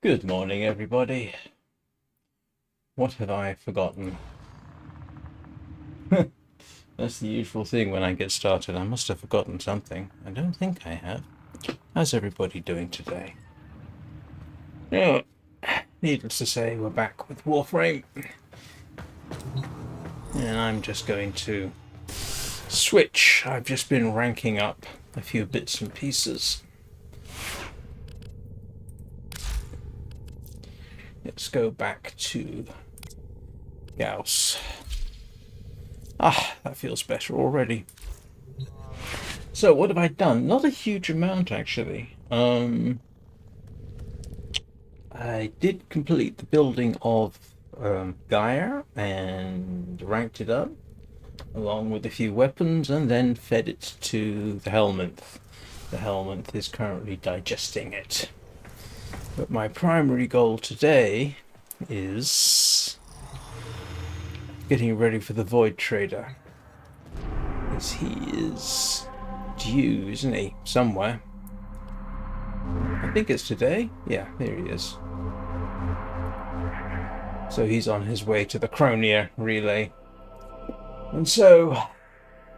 Good morning, everybody. What have I forgotten? That's the usual thing when I get started. I must have forgotten something. I don't think I have. How's everybody doing today? Oh, needless to say, we're back with Warframe. And I'm just going to switch. I've just been ranking up a few bits and pieces. Let's go back to Gauss. Ah, that feels better already. So what have I done? Not a huge amount, actually. I did complete the building of Gaia and ranked it up, along with a few weapons, and then fed it to the Helminth. The Helminth is currently digesting it. But my primary goal today is getting ready for the Void Trader. Because he is due, isn't he? Somewhere. I think it's today. Yeah, there he is. So he's on his way to the Cronia relay. And so,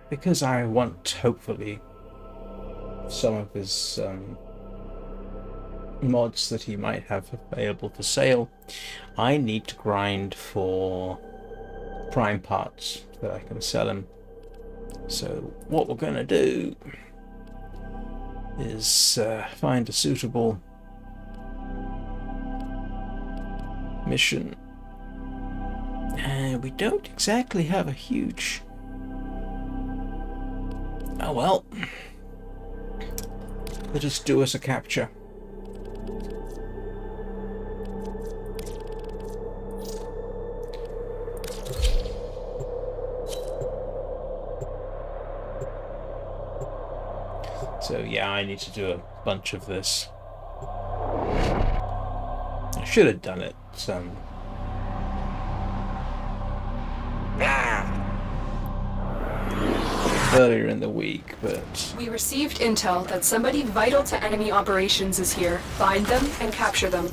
because I want, hopefully, some of his mods that he might have available for sale, I need to grind for prime parts that I can sell him. So what we're going to do is find a suitable mission. And we don't exactly have a huge... Oh well. Let us do us a capture. So yeah, I need to do a bunch of this. I should have done it earlier in the week, but... We received intel that somebody vital to enemy operations is here. Find them and capture them.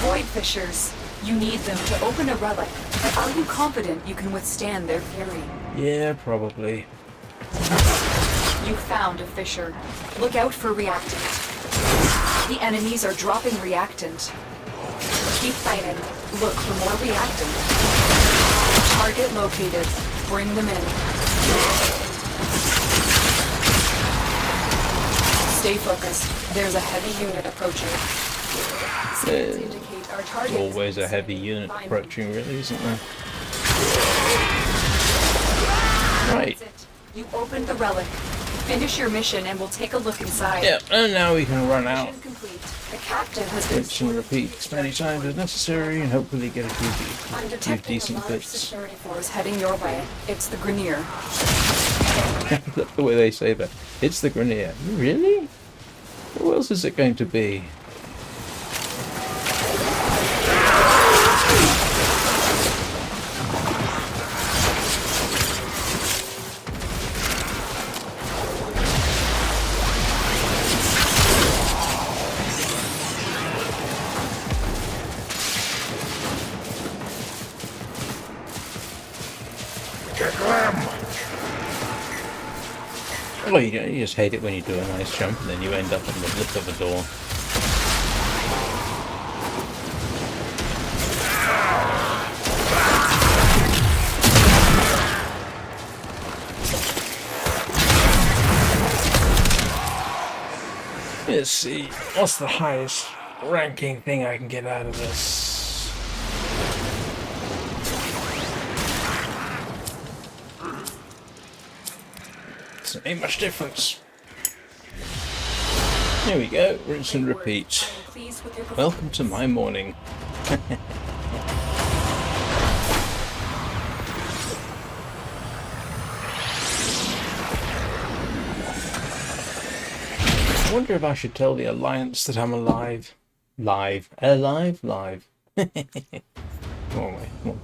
Void Fishers. You need them to open a relic. Are you confident you can withstand their fury? Yeah, probably. You found a fissure. Look out for reactant. The enemies are dropping reactant. Keep fighting. Look for more reactant. Target located. Bring them in. Stay focused. There's a heavy unit approaching. Scans indicate our target. Always a heavy unit approaching, really, isn't there? Right. You opened the relic. Finish your mission and we'll take a look inside. Yep, and now we can run out. Mission complete. The captain has been Rinse and repeat as many times as necessary and hopefully get a I'm few detecting decent a large bits. security force heading your way. It's the Grenier. That's the way they say that. It's the Grenier. Really? Who else is it going to be? Well, you just hate it when you do a nice jump and then you end up in the lip of a door. Let's see, what's the highest ranking thing I can get out of this? Doesn't make much difference. Here we go, rinse and repeat. Welcome to my morning. I wonder if I should tell the Alliance that I'm alive. Alive. Oh wait, come on.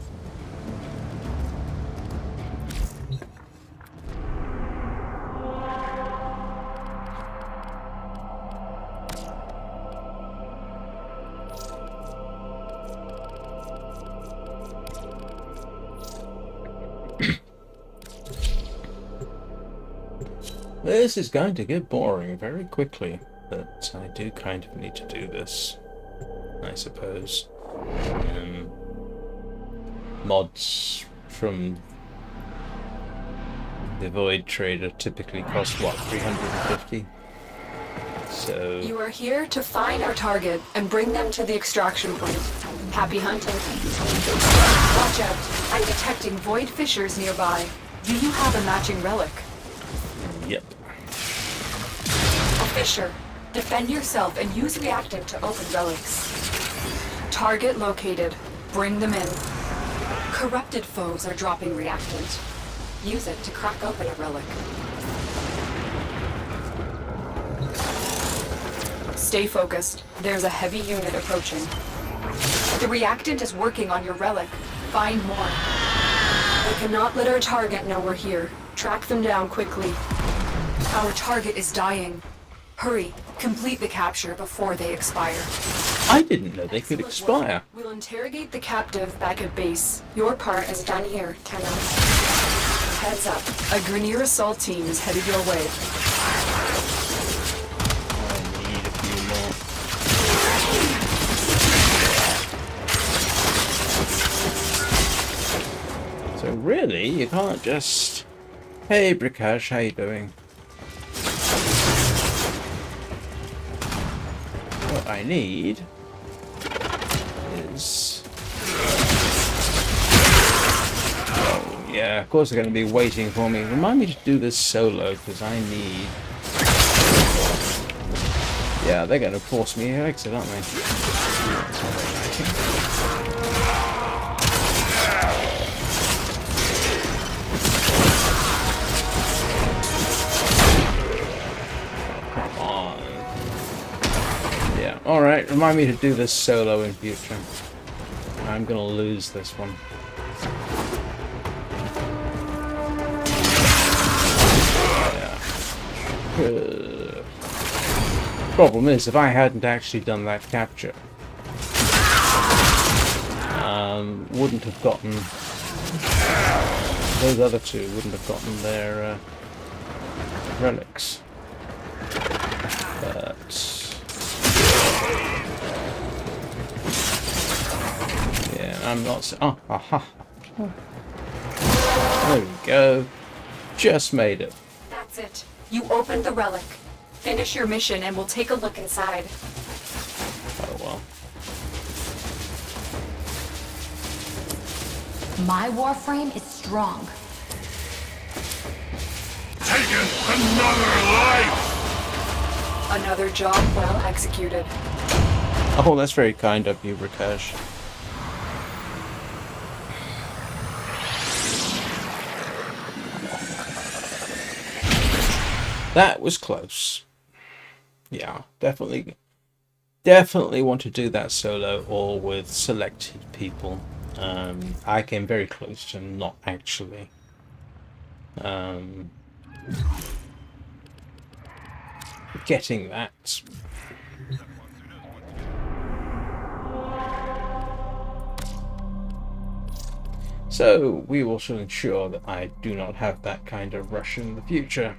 This is going to get boring very quickly, but I do kind of need to do this, I suppose. Mods from the Void Trader typically cost, what, 350? So... You are here to find our target and bring them to the extraction point. Happy hunting. Watch out. I'm detecting void fissures nearby. Do you have a matching relic? Yep. A fissure. Defend yourself and use reactant to open relics. Target located. Bring them in. Corrupted foes are dropping reactant. Use it to crack open a relic. Stay focused. There's a heavy unit approaching. The reactant is working on your relic. Find more. We cannot let our target know we're here. Track them down quickly. Our target is dying. Hurry. Complete the capture before they expire. I didn't know they could expire. We'll interrogate the captive back at base. Your part is done here, Tenno. Heads up. A Grineer assault team is headed your way. I need a few more. So really, you can't just... Hey, Brikash, how you doing? What I need is... Oh, yeah, of course they're going to be waiting for me. Remind me to do this solo, because I need... Yeah, they're going to force me to exit, aren't they? That's not very nice. Alright, remind me to do this solo in future. I'm gonna lose this one. Yeah. Problem is, if I hadn't actually done that capture, wouldn't have gotten... Those other two wouldn't have gotten their relics. But... I'm not... Oh, aha. There we go. Just made it. That's it. You opened the relic. Finish your mission and we'll take a look inside. Oh, well. My Warframe is strong. Taken another life! Another job well executed. Oh, that's very kind of you, Rakesh. That was close. Yeah, definitely want to do that solo or with selected people. I came very close to not actually. Getting that. So we will ensure that I do not have that kind of rush in the future.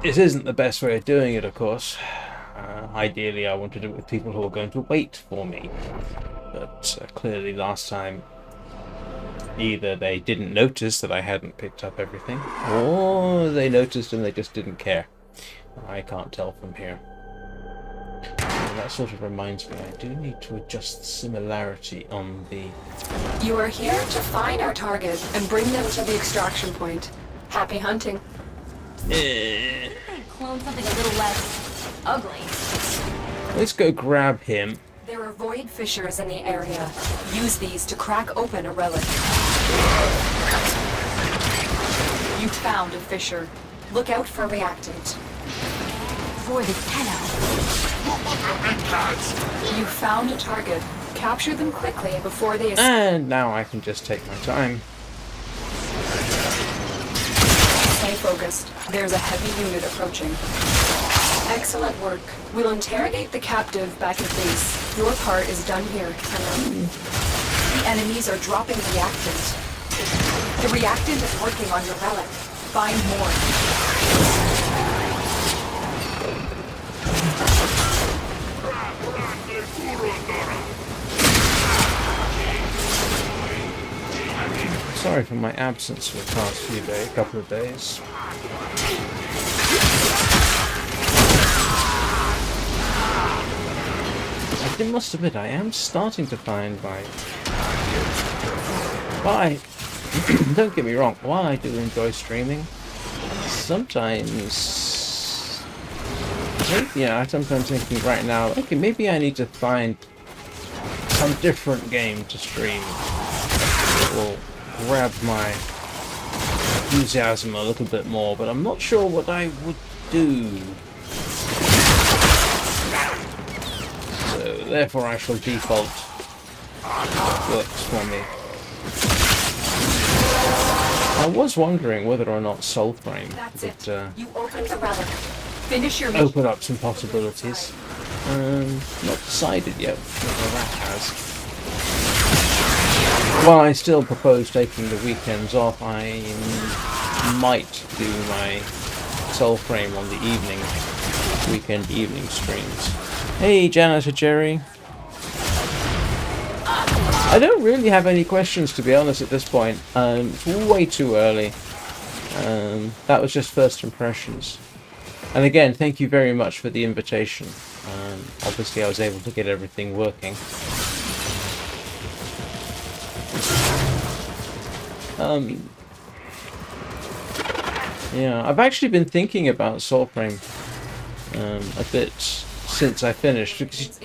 This isn't the best way of doing it, of course. Ideally, I want to do it with people who are going to wait for me. But clearly last time, either they didn't notice that I hadn't picked up everything, or they noticed and they just didn't care. I can't tell from here. And that sort of reminds me, I do need to adjust the similarity on the... You are here to find our target and bring them to the extraction point. Happy hunting. Clone something a little less ugly. Let's go grab him. There are void fissures in the area. Use these to crack open a relic. You found a fissure. Look out for reactant. For the Tenno. You found a target. Capture them quickly before they escape. And now I can just take my time. Stay focused. There's a heavy unit approaching. Excellent work. We'll interrogate the captive back at base. Your part is done here, Tenno. The enemies are dropping reactant. The reactant is working on your relic. Find more. Sorry for my absence for the past couple of days. I must admit, I am starting to find why. Don't get me wrong. While I do enjoy streaming, sometimes, I'm sometimes thinking right now, okay, maybe I need to find some different game to stream that will grab my enthusiasm a little bit more, but I'm not sure what I would do. So therefore I shall default what works for me. I was wondering whether or not Warframe would You open the relic. Finish your open up some possibilities. Not decided yet whether that has. While I still propose taking the weekends off, I might do my Warframe on the weekend evening streams. Hey, Janitor Jerry. I don't really have any questions, to be honest, at this point. It's way too early. That was just first impressions. And again, thank you very much for the invitation. Obviously, I was able to get everything working. Yeah, I've actually been thinking about Warframe a bit since I finished, because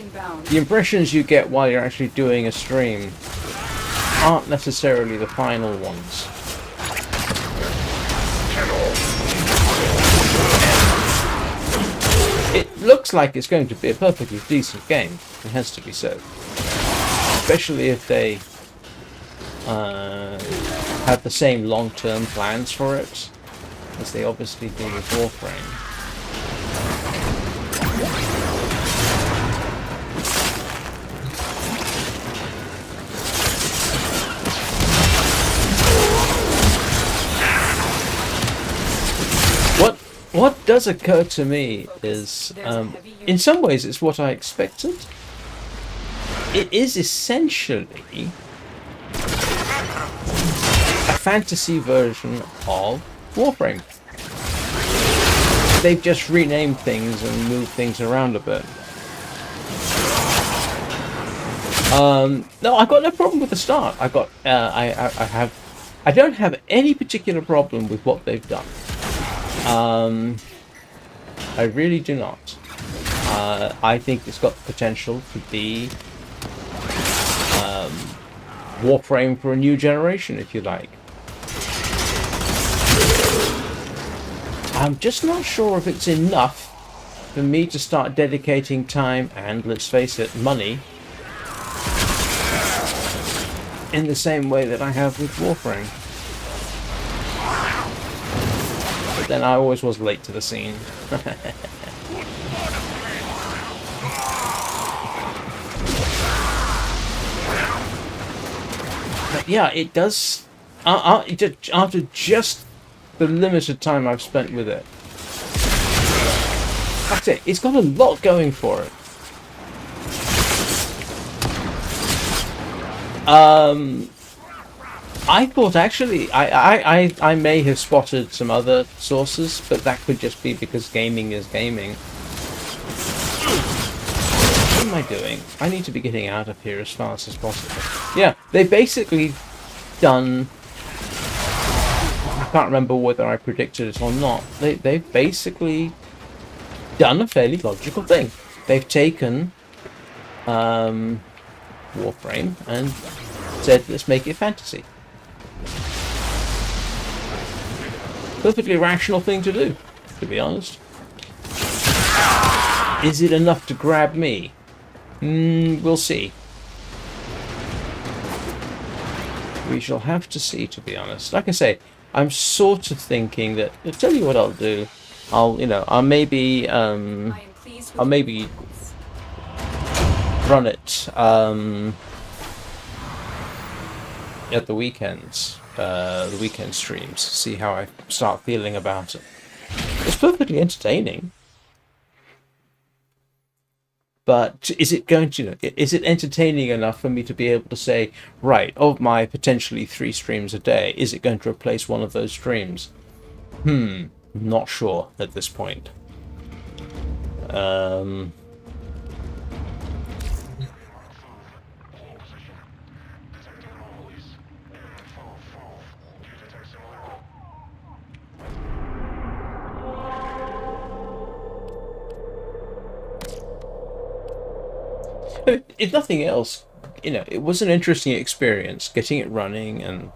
the impressions you get while you're actually doing a stream aren't necessarily the final ones. It looks like it's going to be a perfectly decent game, it has to be said. Especially if they have the same long-term plans for it, as they obviously do with Warframe. What does occur to me is, in some ways, it's what I expected. It is essentially a fantasy version of Warframe. They've just renamed things and moved things around a bit. No, I've got no problem with the start. I don't have any particular problem with what they've done. I really do not. I think it's got the potential to be Warframe for a new generation, if you like. I'm just not sure if it's enough for me to start dedicating time and, let's face it, money in the same way that I have with Warframe. But then I always was late to the scene. But yeah, it does. After just the limited time I've spent with it, that's it. It's got a lot going for it. I thought actually I may have spotted some other sources, but that could just be because gaming is gaming. What am I doing? I need to be getting out of here as fast as possible. Yeah, they've basically done... I can't remember whether I predicted it or not. They've basically done a fairly logical thing. They've taken Warframe and said, let's make it fantasy. Perfectly rational thing to do, to be honest. Is it enough to grab me? We'll see. We shall have to see, to be honest. Like I say, I'm sort of thinking that, I'll tell you what I'll do. I'll maybe run it, at the weekends, the weekend streams, see how I start feeling about it. It's perfectly entertaining. But is it going to, is it entertaining enough for me to be able to say, right, of my potentially 3 streams a day, is it going to replace one of those streams? Not sure at this point. If nothing else, it was an interesting experience getting it running and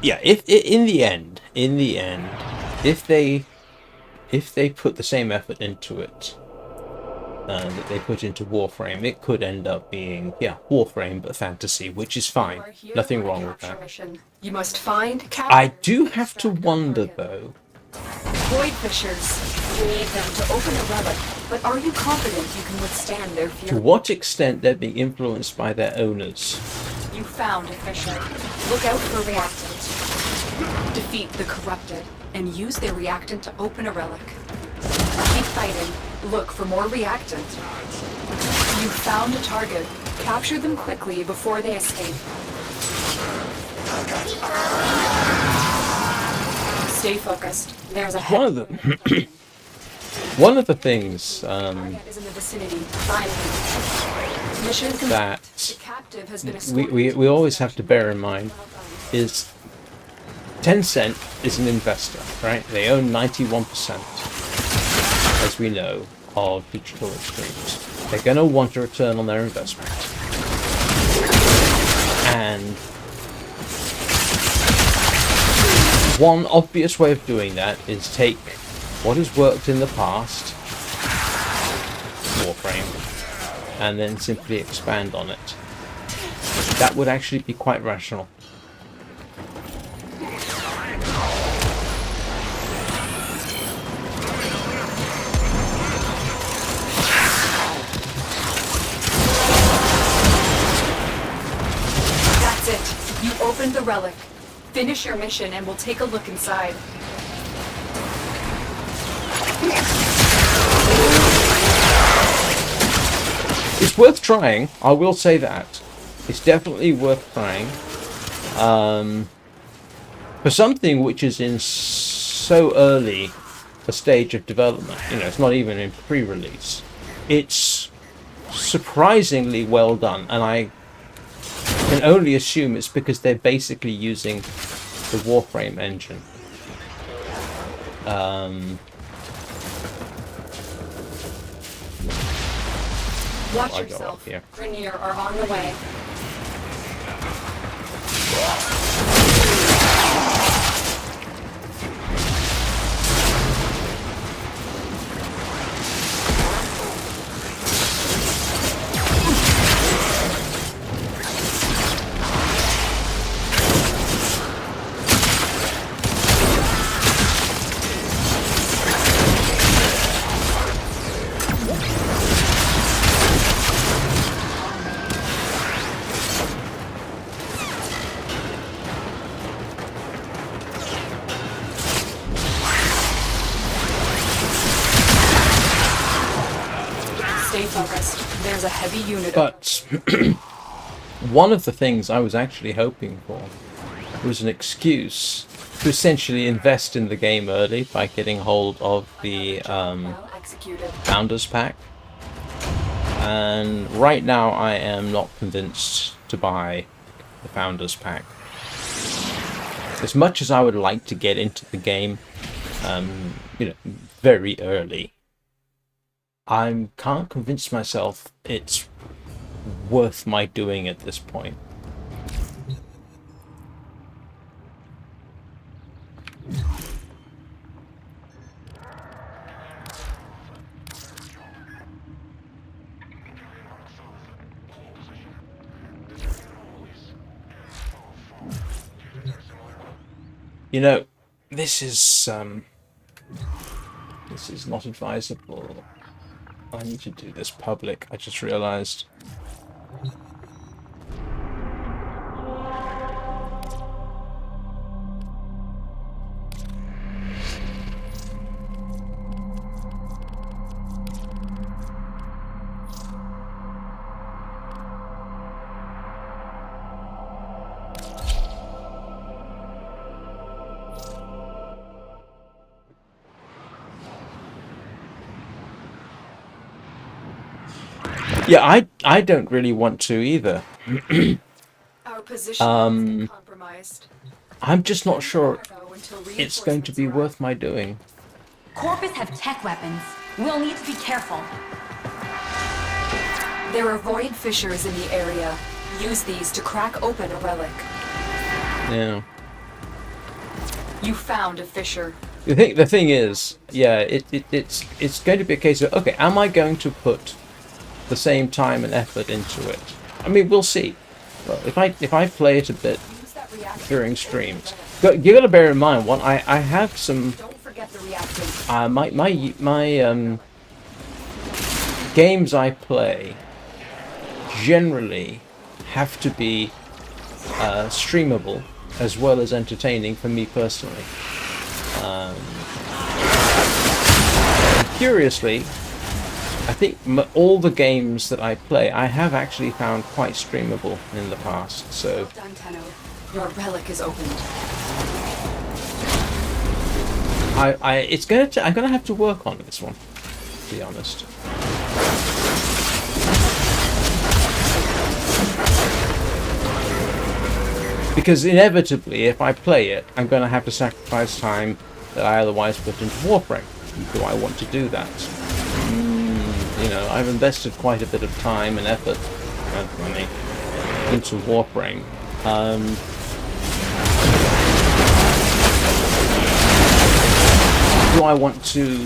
yeah, if in the end, if they put the same effort into it that they put into Warframe, it could end up being Warframe but fantasy, which is fine. Nothing wrong with that. Mission. You must find I do have to wonder though. Void fissures. You need them to open a relic, but are you confident you can withstand their To fury? what extent they're being influenced by their owners. You found a fissure. Look out for reactant. Defeat the corrupted, and use their reactant to open a relic. Keep fighting. Look for more reactant. You found a target. Capture them quickly before they escape. Stay focused. There's a One of the one of the things target is in the vicinity. Find him. Mission complete. that The captive has been escorted. we always have to bear in mind is Tencent is an investor, right? They own 91%, as we know, of Digital Extremes. They're going to want a return on their investment. And one obvious way of doing that is take what has worked in the past, Warframe, and then simply expand on it. That would actually be quite rational. That's it. You opened the relic. Finish your mission and we'll take a look inside. It's worth trying, I will say that. It's definitely worth trying. For something which is in so early a stage of development, it's not even in pre-release. It's surprisingly well done, and I can only assume it's because they're basically using the Warframe engine. Watch I go yourself. up here. Grenier are on the way. Stay focused. There's a heavy unit. But one of the things I was actually hoping for was an excuse to essentially invest in the game early by getting hold of the Well executed. Founders Pack. And right now I am not convinced to buy the Founders Pack. As much as I would like to get into the game, very early, I can't convince myself it's worth my doing at this point. You know, this is not advisable. I need to do this public. I just realized. Yeah, I don't really want to either. Our position has been compromised. I'm just not sure Until it's going to be reinforcements worth my doing. Corpus have tech weapons. We'll need to be careful. arrive. There are void fissures in the area. Use these to crack open a relic. Yeah. You found a fissure. The thing is, yeah, it's going to be a case of, okay, am I going to put the same time and effort into it? I mean, we'll see. Well, if I play it a bit Use that reactor. during streams, you got to bear in mind, one, I have some Don't forget the reactant. my games I play generally have to be streamable as well as entertaining for me personally. Curiously, I think all the games that I play, I have actually found quite streamable in the past. So Well done, Tenno. Your relic is opened. I'm gonna have to work on this one, to be honest. Because inevitably, if I play it, I'm going to have to sacrifice time that I otherwise put into Warframe. Do I want to do that? You know, I've invested quite a bit of time and effort and money into Warframe. Do I want to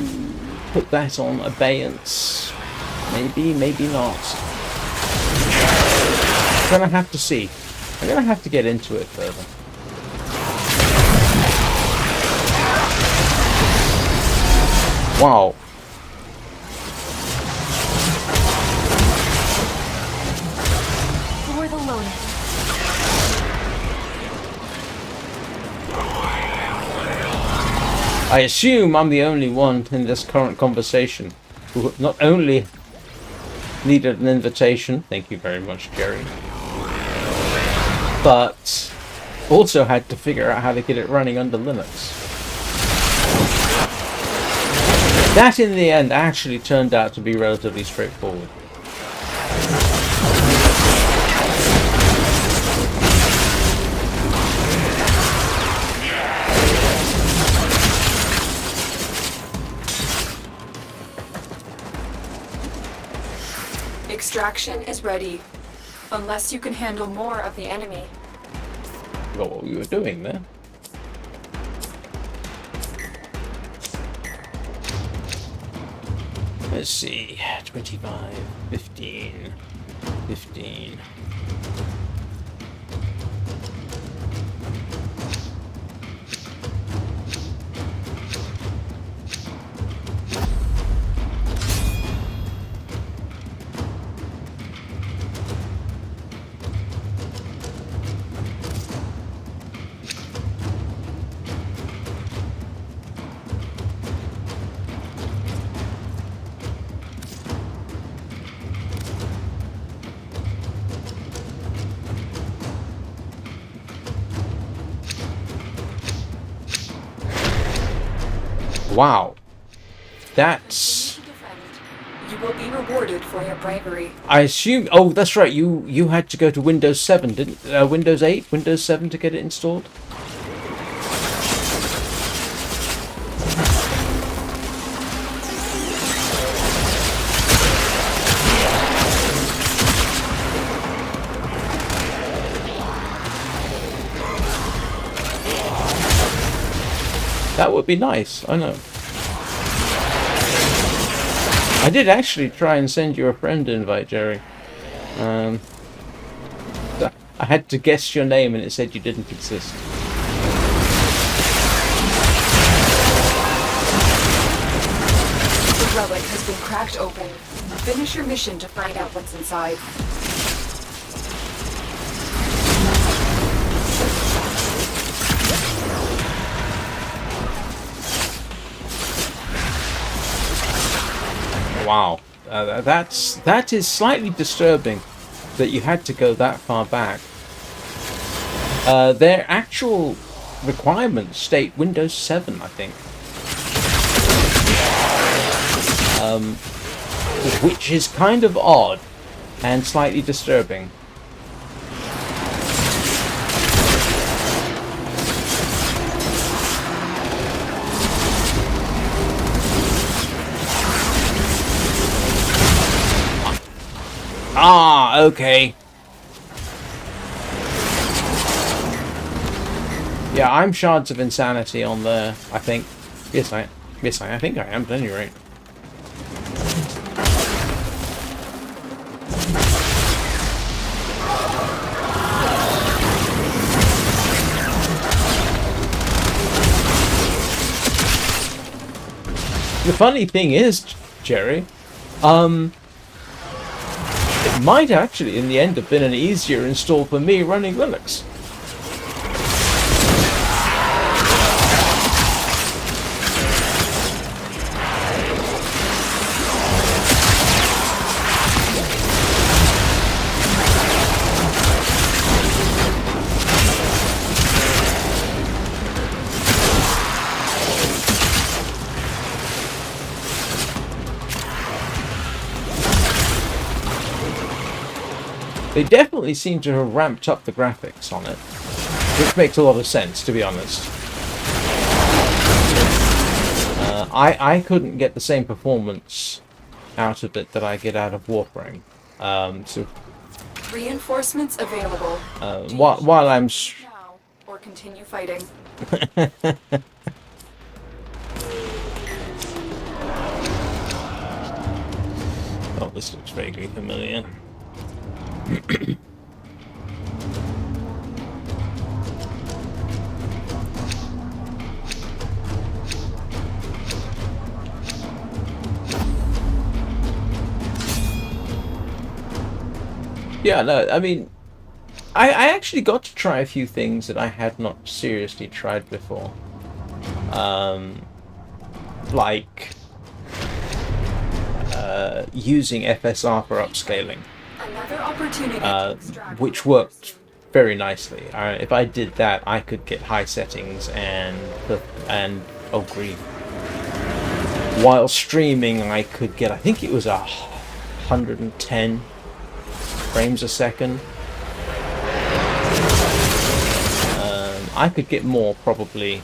put that on abeyance? Maybe, maybe not. I'm going to have to see. I'm going to have to get into it further. Wow. For the Lotus. I assume I'm the only one in this current conversation who not only needed an invitation, thank you very much, Jerry, but also had to figure out how to get it running under Linux. That in the end actually turned out to be relatively straightforward. Extraction is ready. Unless you can handle more of the enemy. Forgot what we were doing there. Let's see, 25, 15, 15. Wow, that's. You will be rewarded for your bravery. I assume. Oh, that's right. You had to go to Windows 7, didn't? Windows 8, Windows 7 to get it installed. That would be nice. I know. I did actually try and send you a friend invite, Jerry. I had to guess your name and it said you didn't exist. drive has been cracked open. Finish your mission to find out what's inside. Wow, that is slightly disturbing that you had to go that far back. Their actual requirements state Windows 7, I think, which is kind of odd and slightly disturbing. Ah, okay. Yeah, I'm Shards of Insanity on there, I think. Yes, I think I am, at any rate. The funny thing is, Jerry, it might actually, in the end, have been an easier install for me running Linux. They definitely seem to have ramped up the graphics on it, which makes a lot of sense, to be honest. I couldn't get the same performance out of it that I get out of Warframe. So Reinforcements available. while I'm Now, or continue fighting. oh, this looks vaguely familiar. Yeah, no, I mean, I actually got to try a few things that I had not seriously tried before. Like using FSR for upscaling. Another opportunity to extract Which worked very nicely. If I did that, I could get high settings and oh grief. While streaming, I could get, I think it was 110 frames a second. I could get more probably.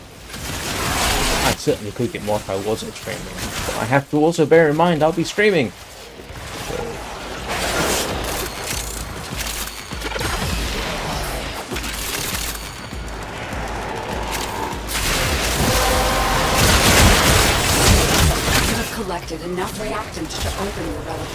I certainly could get more if I wasn't streaming. But I have to also bear in mind I'll be streaming. collected enough reactant to open the relic.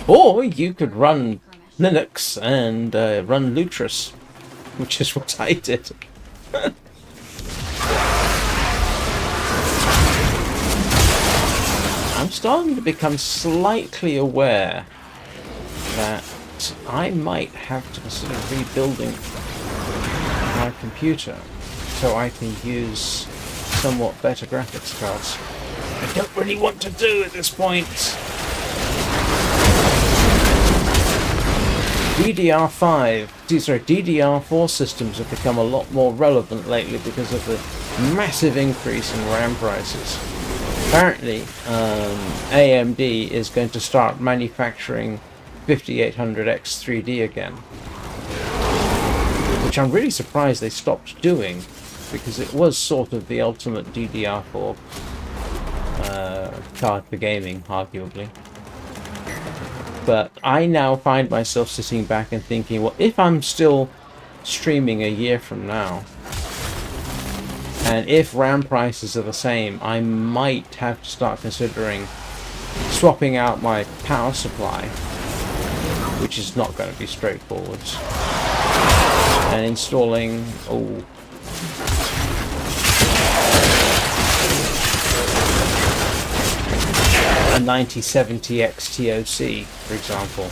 Or you could run Linux and run Lutris, which is what I did. I'm starting to become slightly aware that I might have to consider rebuilding my computer so I can use somewhat better graphics cards. I don't really want to do at this point. DDR4 systems have become a lot more relevant lately because of the massive increase in RAM prices. Apparently, AMD is going to start manufacturing 5800X 3D again, which I'm really surprised they stopped doing, because it was sort of the ultimate DDR4 card for gaming, arguably. But I now find myself sitting back and thinking, well, if I'm still streaming a year from now, and if RAM prices are the same, I might have to start considering swapping out my power supply, which is not going to be straightforward. and installing a 9070 XTOC, for example,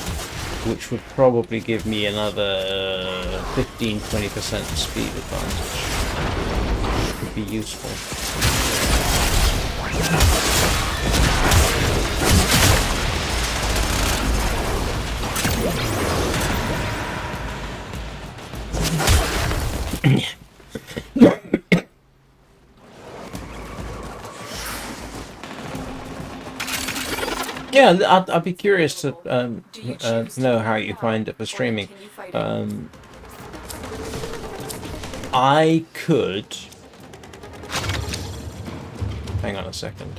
which would probably give me another 15-20% speed advantage. Would be useful. Yeah, I'd be curious to know how you find it for streaming. I could... Hang on a second.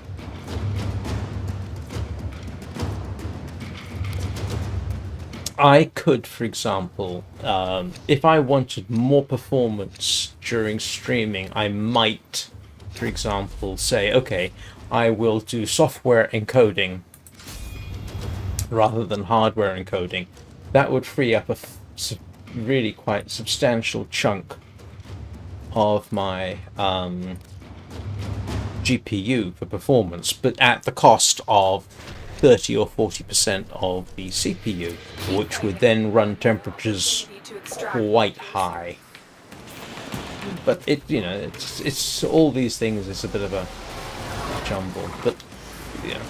I could, for example, if I wanted more performance during streaming, I might, for example, say, okay, I will do software encoding rather than hardware encoding. That would free up a really quite substantial chunk of my GPU for performance, but at the cost of 30 or 40% of the CPU, which would then run temperatures quite high. But it's all these things is a bit of a jumble, but yeah.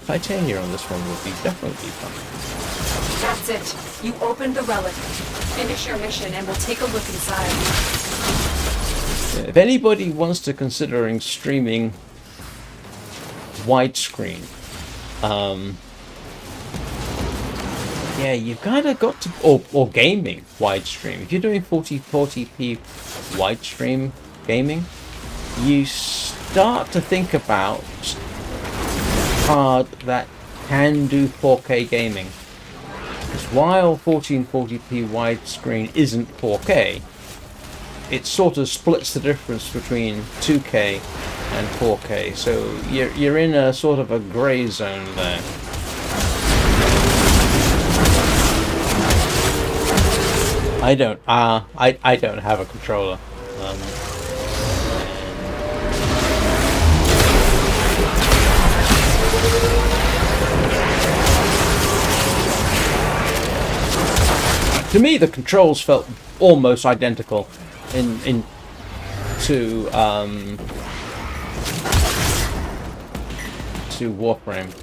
Titania on this one would be definitely fun. That's it. You opened the relic. Finish your mission and we'll take a look inside. If anybody wants to considering streaming widescreen, yeah, you've got to, or gaming widestream. If you're doing 40p widestream gaming, you start to think about card that can do 4K gaming. Because while 1440p widescreen isn't 4K, it sort of splits the difference between 2K and 4K. So you're in a sort of a grey zone there. I don't have a controller. To me, the controls felt almost identical to Warframe.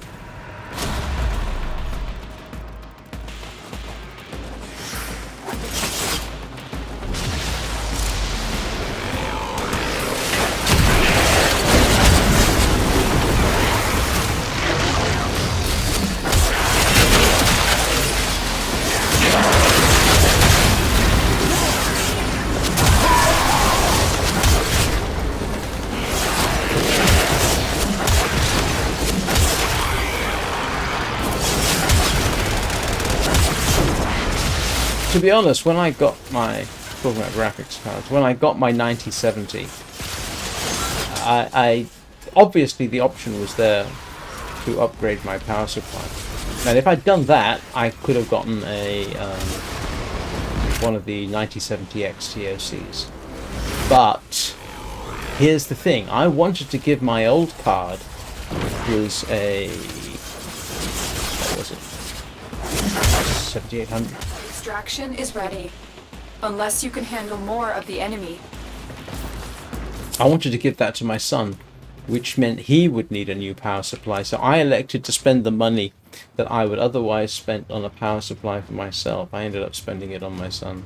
To be honest, when I got my, talking about graphics cards, when I got my 9070, I obviously the option was there to upgrade my power supply. And if I'd done that, I could have gotten a one of the 9070 XTOCs. But here's the thing: I wanted to give my old card, which was a, what was it, 7800. Extraction is ready. Unless you can handle more of the enemy. I wanted to give that to my son, which meant he would need a new power supply. So I elected to spend the money that I would otherwise spend on a power supply for myself. I ended up spending it on my son.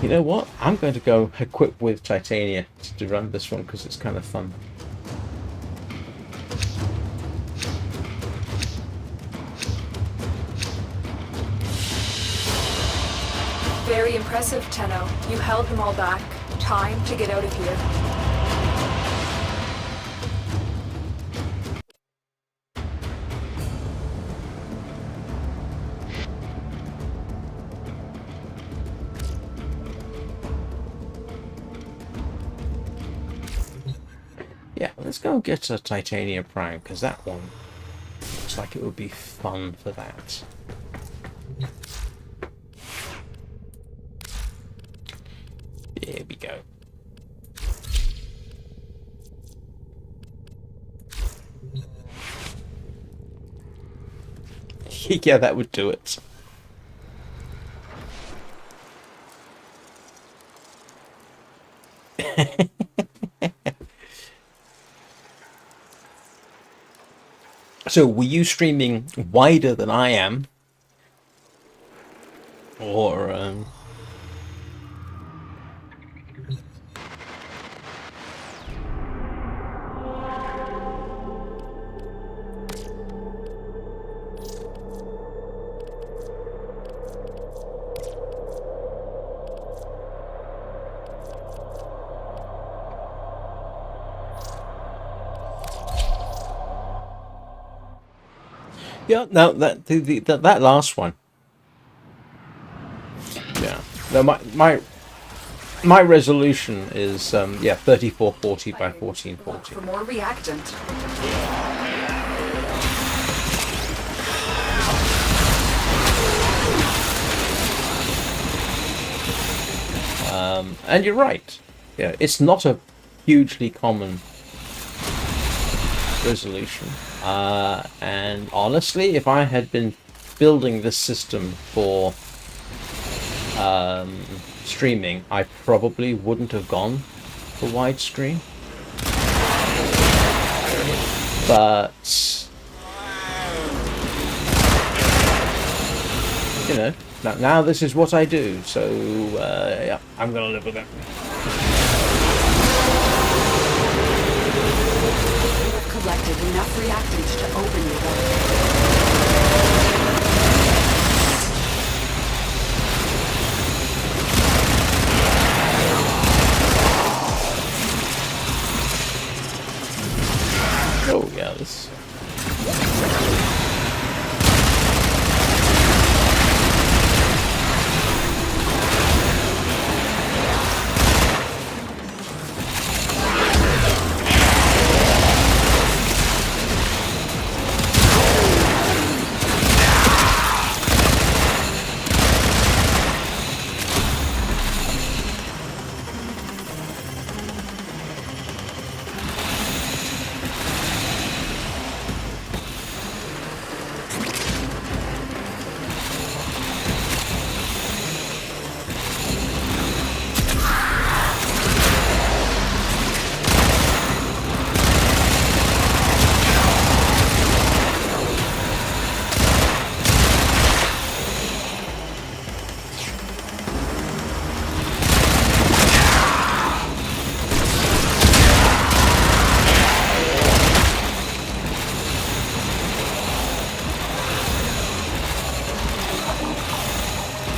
You know what? I'm going to go equip with Titania to run this one because it's kind of fun. Very impressive, Tenno. You held them all back. Time to get out of here. Yeah, let's go and get a Titania Prime, because that one looks like it would be fun for that. There we go. Yeah, that would do it. So, were you streaming wider than I am? Or, yeah, no, that last one. Yeah, no, my resolution is yeah, 3440 by 1440. For more reactant. And you're right. Yeah, it's not a hugely common resolution. And honestly, if I had been building this system for streaming, I probably wouldn't have gone for widescreen. But you know, now this is what I do, so yeah, I'm gonna live with it. You have collected enough reactant to open your door. Oh yeah, this.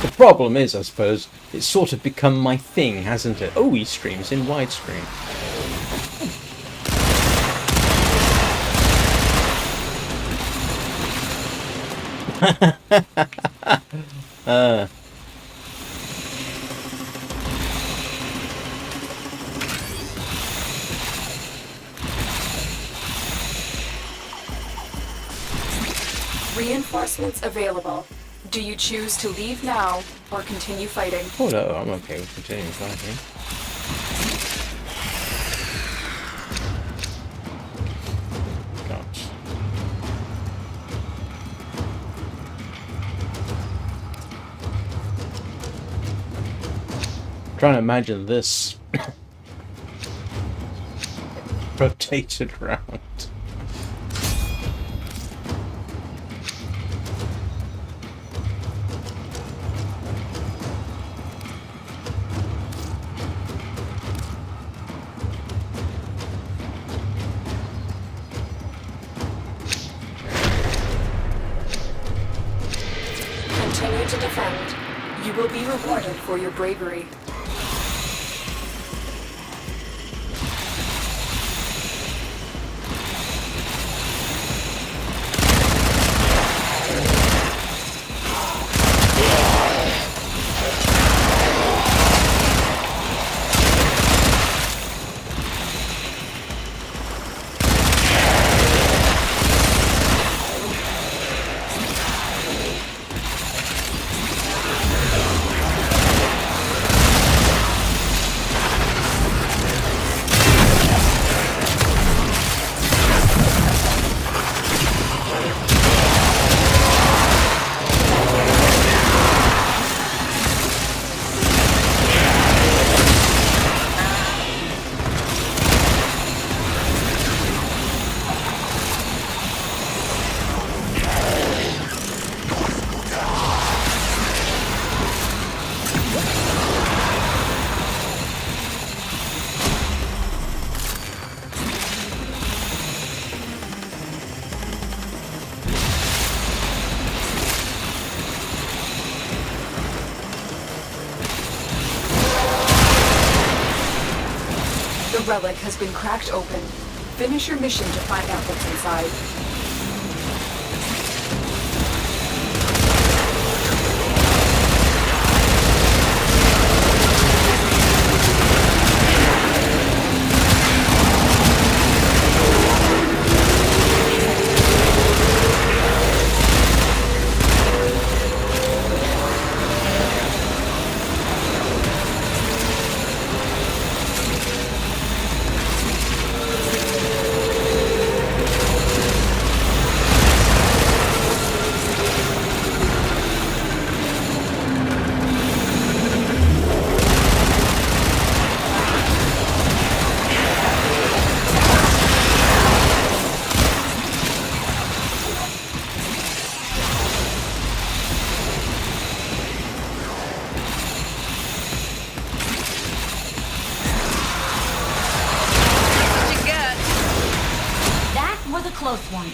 The problem is, I suppose, it's sort of become my thing, hasn't it? Oh, he streams in widescreen. Reinforcements available. Do you choose to leave now or continue fighting? Oh no, I'm okay with continuing fighting. Gosh. Trying to imagine this rotated round. Be rewarded for your bravery. The relic has been cracked open. Finish your mission to find out what's inside. Was a close one.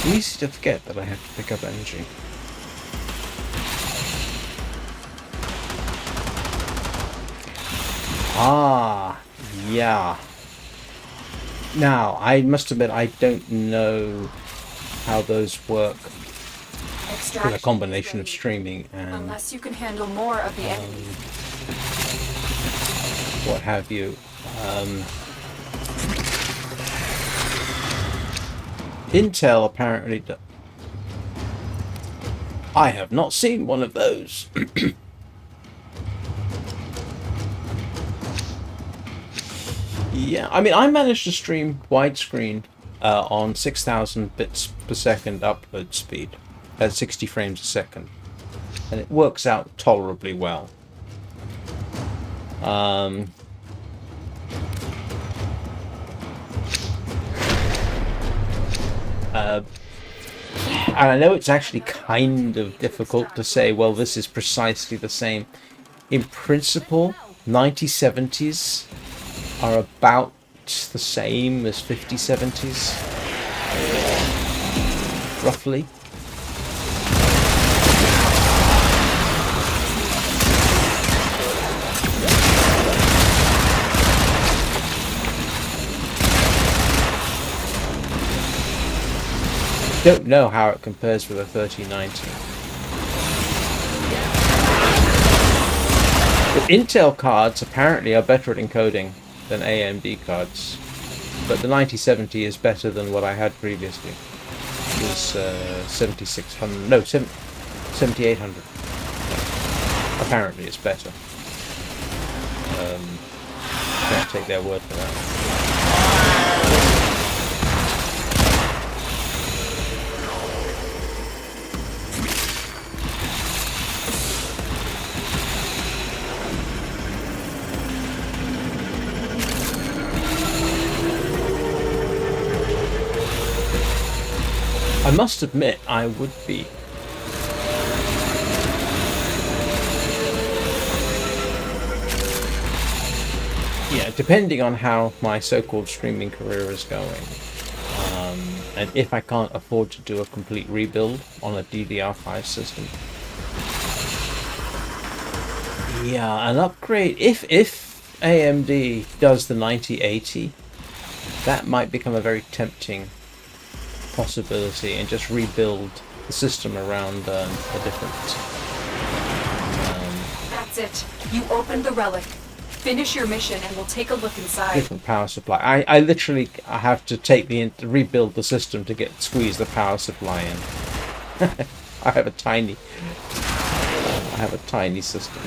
Easy to forget that I have to pick up energy. Ah, yeah. Now, I must admit I don't know how those work with a combination of streaming and unless you can handle more of the enemy. what have you. Intel apparently I have not seen one of those. Yeah, I mean, I managed to stream widescreen on 6,000 bits per second upload speed at 60 frames a second, and it works out tolerably well. And I know it's actually kind of difficult to say, well, this is precisely the same. In principle, 9070s are about the same as 5070s, roughly. Don't know how it compares with a 3090. But Intel cards apparently are better at encoding than AMD cards. But the 9070 is better than what I had previously. It was 7600, no, 7800. Apparently it's better. Can't take their word for that. I must admit, I would be. Yeah, depending on how my so-called streaming career is going, and if I can't afford to do a complete rebuild on a DDR5 system. Yeah, an upgrade, if AMD does the 9080, that might become a very tempting possibility, and just rebuild the system around a different... That's it. You opened the relic. Finish your mission and we'll take a look inside. different power supply. I literally have to take rebuild the system to squeeze the power supply in. I have a tiny system.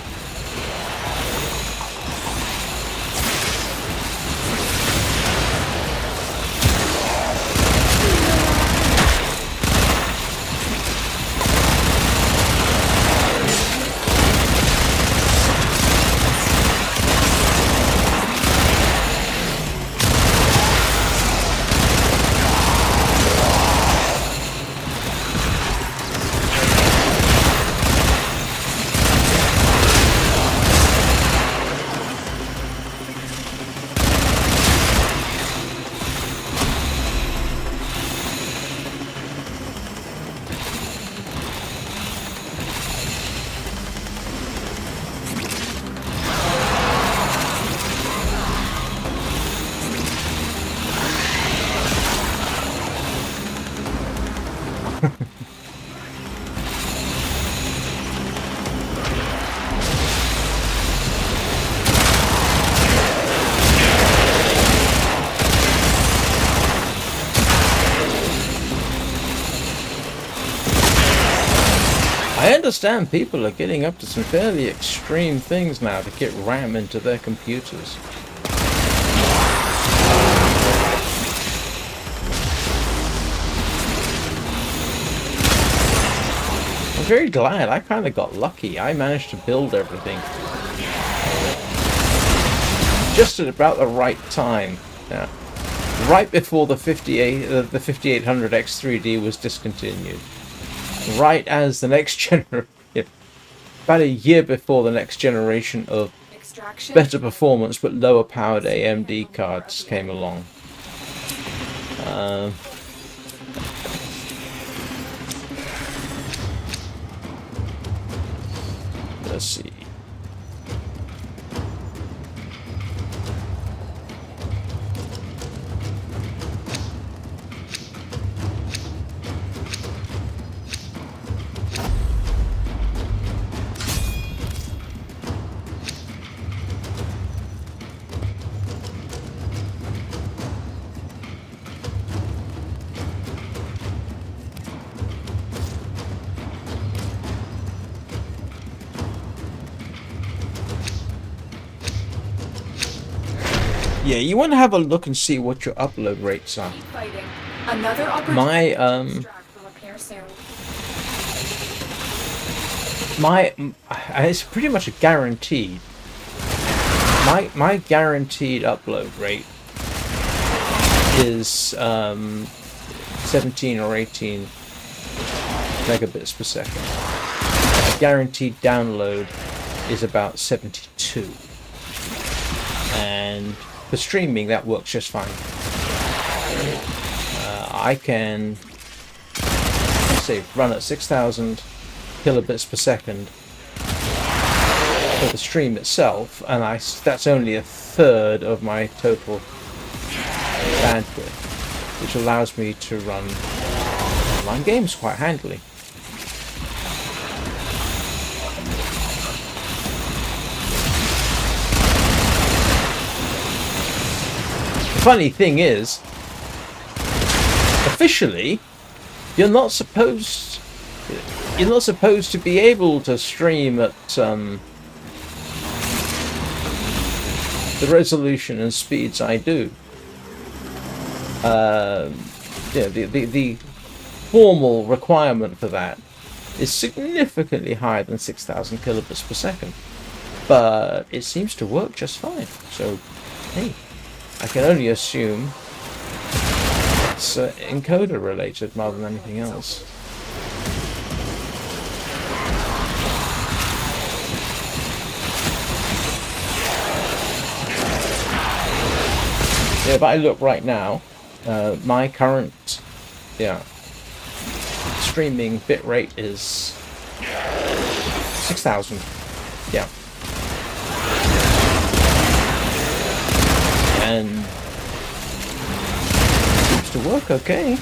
I understand people are getting up to some fairly extreme things now to get RAM into their computers. I'm very glad. I kind of got lucky. I managed to build everything just at about the right time. Yeah. Right before the 5800 X3D was discontinued. Right as the next generation, about a year before the next generation of better performance but lower powered AMD cards came along. Let's see. Yeah, you want to have a look and see what your upload rates are. Another it's pretty much a guaranteed. My guaranteed upload rate is 17 or 18 megabits per second. A guaranteed download is about 72. And for streaming, that works just fine. I can, let's say, run at 6,000 kilobits per second for the stream itself, and that's only a third of my total bandwidth, which allows me to run online games quite handily. funny thing is, officially, you're not supposed to be able to stream at the resolution and speeds I do. The formal requirement for that is significantly higher than 6,000 kilobits per second, but it seems to work just fine. So, hey, I can only assume it's encoder related rather than anything else. If I look right now, my current streaming bitrate is 6,000. Yeah. And seems to work okay.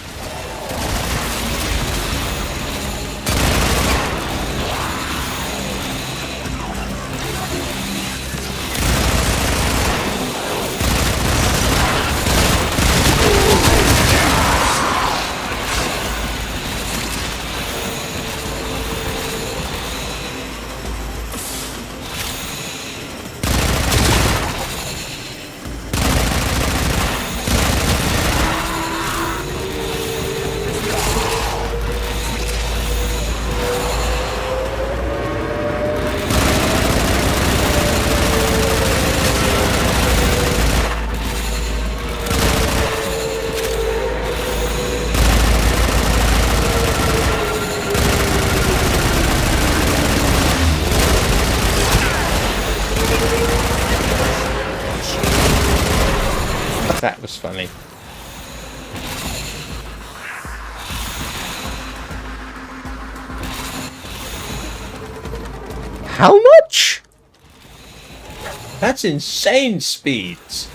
That was funny. How much? That's insane speeds.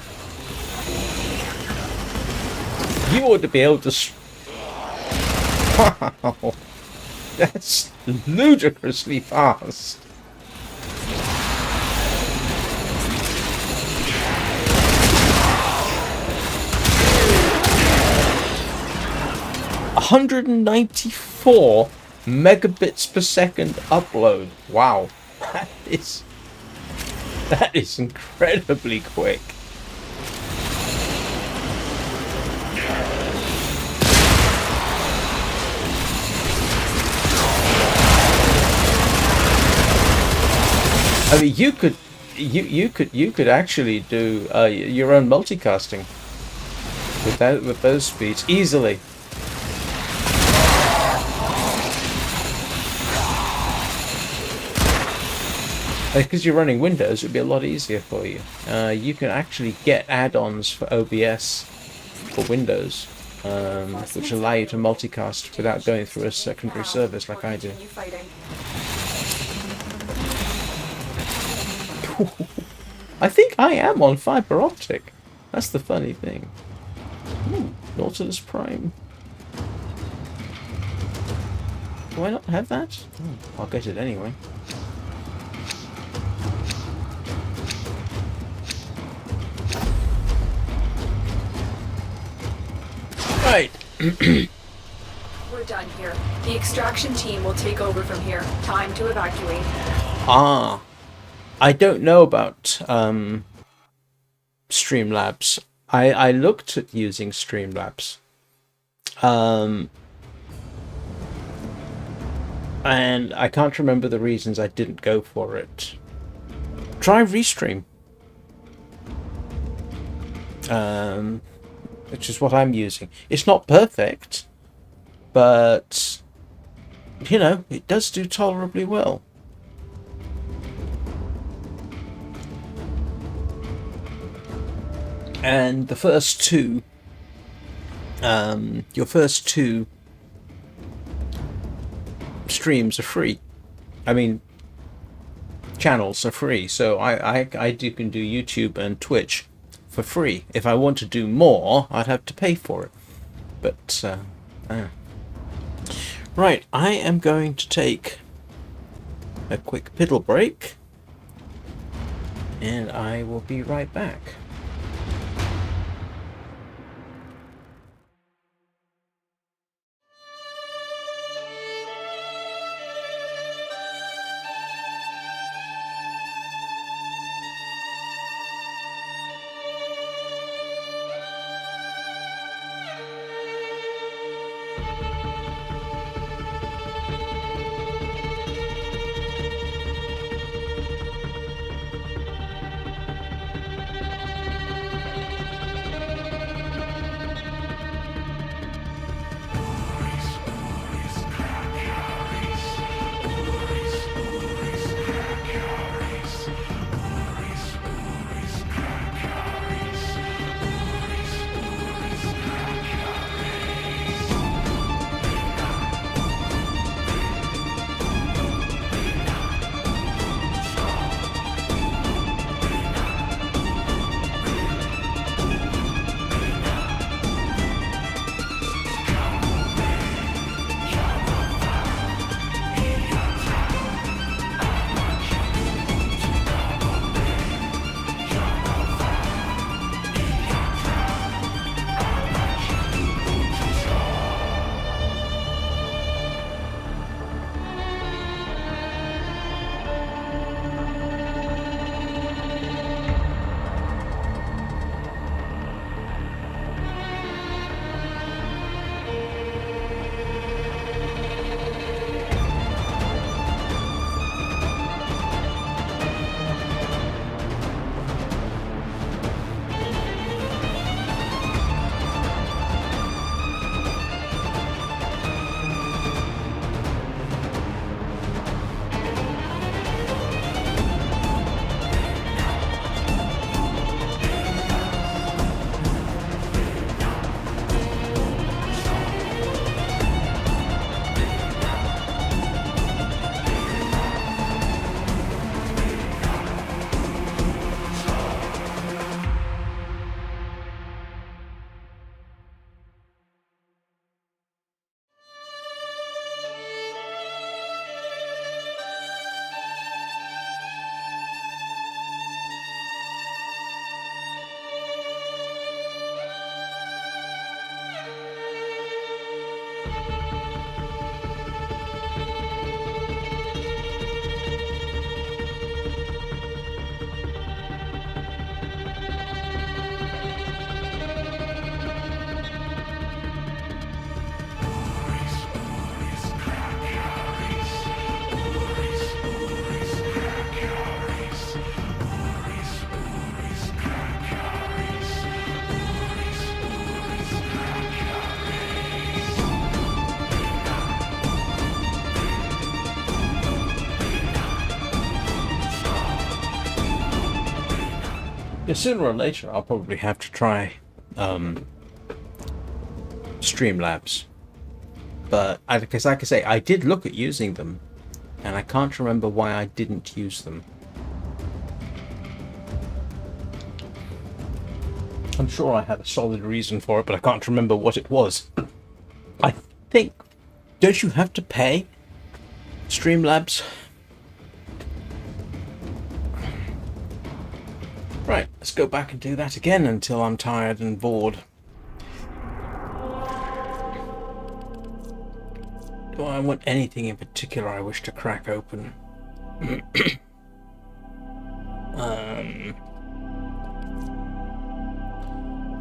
You ought to be able to... Wow. That's ludicrously fast. ...194 megabits per second upload. Wow, that is incredibly quick. I mean, you could actually do your own multicasting with those speeds easily. Because you're running Windows, it would be a lot easier for you. You can actually get add-ons for OBS for Windows, which allow you to multicast without going through a secondary service like I do. I think I am on fiber optic. That's the funny thing. Nautilus Prime. Do I not have that? I'll get it anyway. Right. We're done here. The extraction team will take over from here. Time to evacuate. I don't know about Streamlabs. I looked at using Streamlabs. And I can't remember the reasons I didn't go for it. Try Restream. Which is what I'm using. It's not perfect, but you know, it does do tolerably well. And the first two, your first two streams are free. I mean, channels are free. So I can do YouTube and Twitch for free. If I want to do more, I'd have to pay for it. But right, I am going to take a quick piddle break, and I will be right back. Yeah, sooner or later, I'll probably have to try Streamlabs. But, because like I say, I did look at using them, and I can't remember why I didn't use them. I'm sure I had a solid reason for it, but I can't remember what it was. I think... Don't you have to pay Streamlabs? Right, let's go back and do that again until I'm tired and bored. Do I want anything in particular I wish to crack open?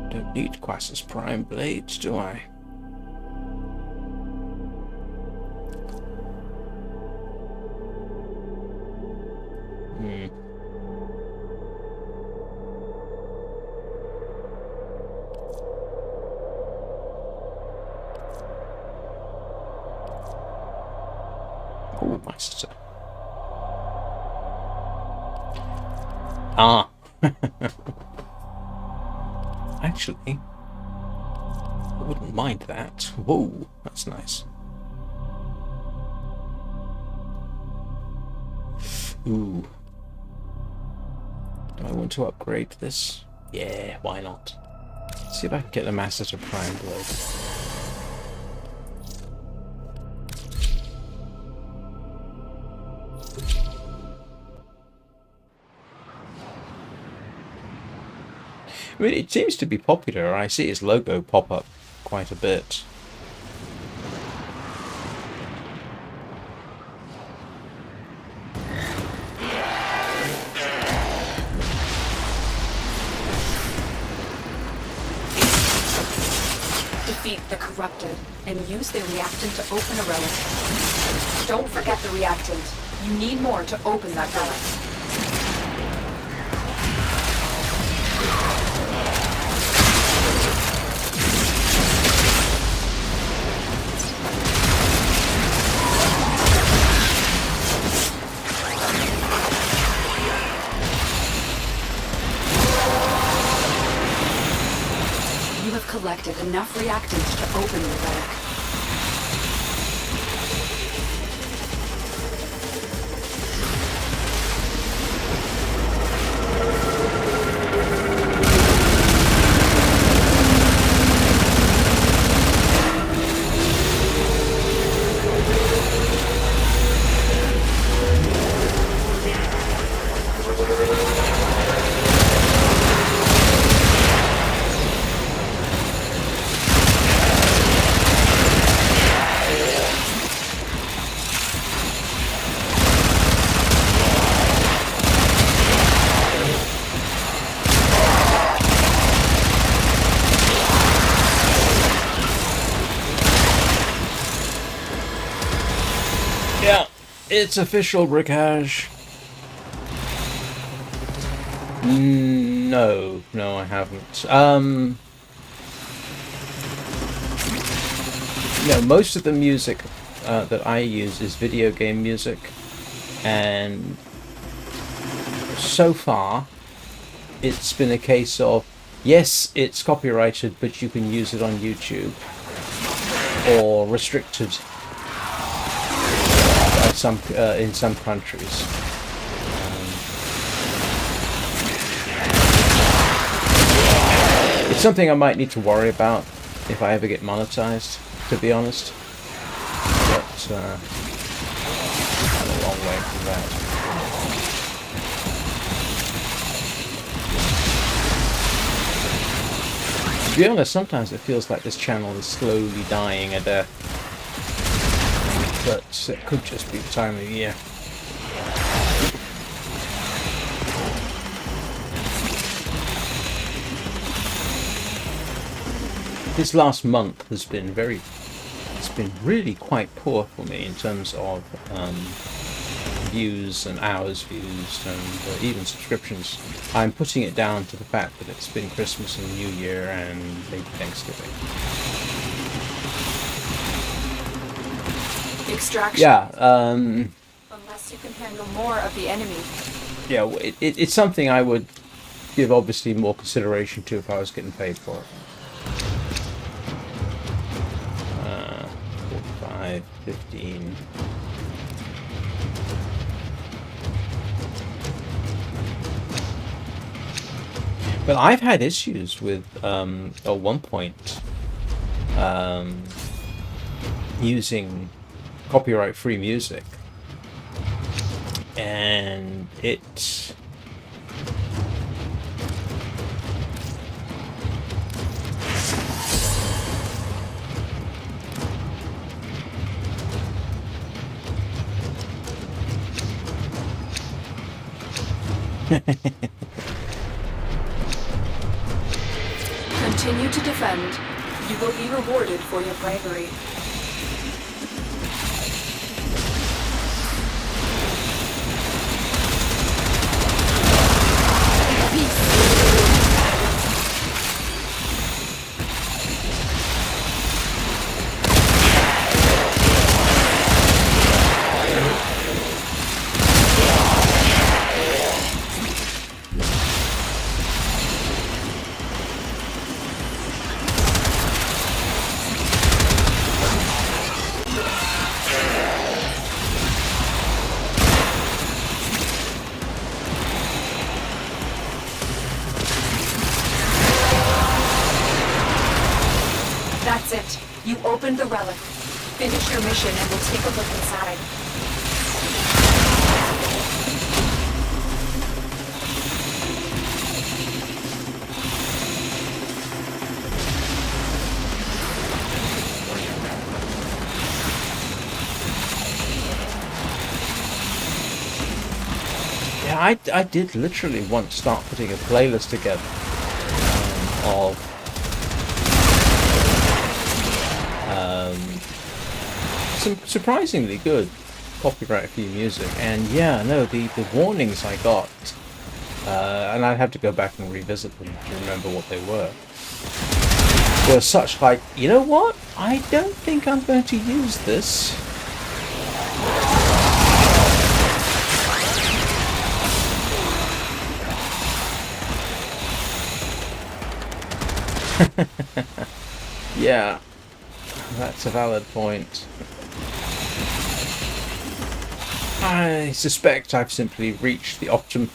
Don't need Quas's Prime Blades, do I? Oh, my sister. Ah. Actually, I wouldn't mind that. Whoa, that's nice. Ooh. Do I want to upgrade this? Yeah, why not? See if I can get the Master to Prime Blade. I mean, it seems to be popular. I see its logo pop up quite a bit. Defeat the corrupted and use their reactant to open a relic. Don't forget the reactant. You need more to open that relic. Collected enough reactants to open the relic. It's official, Brickage. No, I haven't. No, most of the music that I use is video game music, and so far it's been a case of, yes, it's copyrighted, but you can use it on YouTube, or restricted in some countries. It's something I might need to worry about if I ever get monetized, to be honest. But I'm a long way from that. To be honest, sometimes it feels like this channel is slowly dying a death. But it could just be the time of year. This last month has been it's been really quite poor for me in terms of views and hours views and even subscriptions. I'm putting it down to the fact that it's been Christmas and New Year and maybe Thanksgiving. Extraction. Yeah. Unless you can handle more of the enemy. Yeah, it's something I would, give obviously more consideration to if I was getting paid for it. 45, 15. But I've had issues with, at one point, using copyright-free music, and it Continue to defend. You will be rewarded for your bravery. That's it. You opened the relic. Finish your mission and we'll take a look inside. Yeah, I did literally once start putting a playlist together of some surprisingly good copyright-free music, and yeah, no, the warnings I got, and I'd have to go back and revisit them to remember what they were such like, you know what? I don't think I'm going to use this. Yeah, that's a valid point. I suspect I've simply reached the optimum.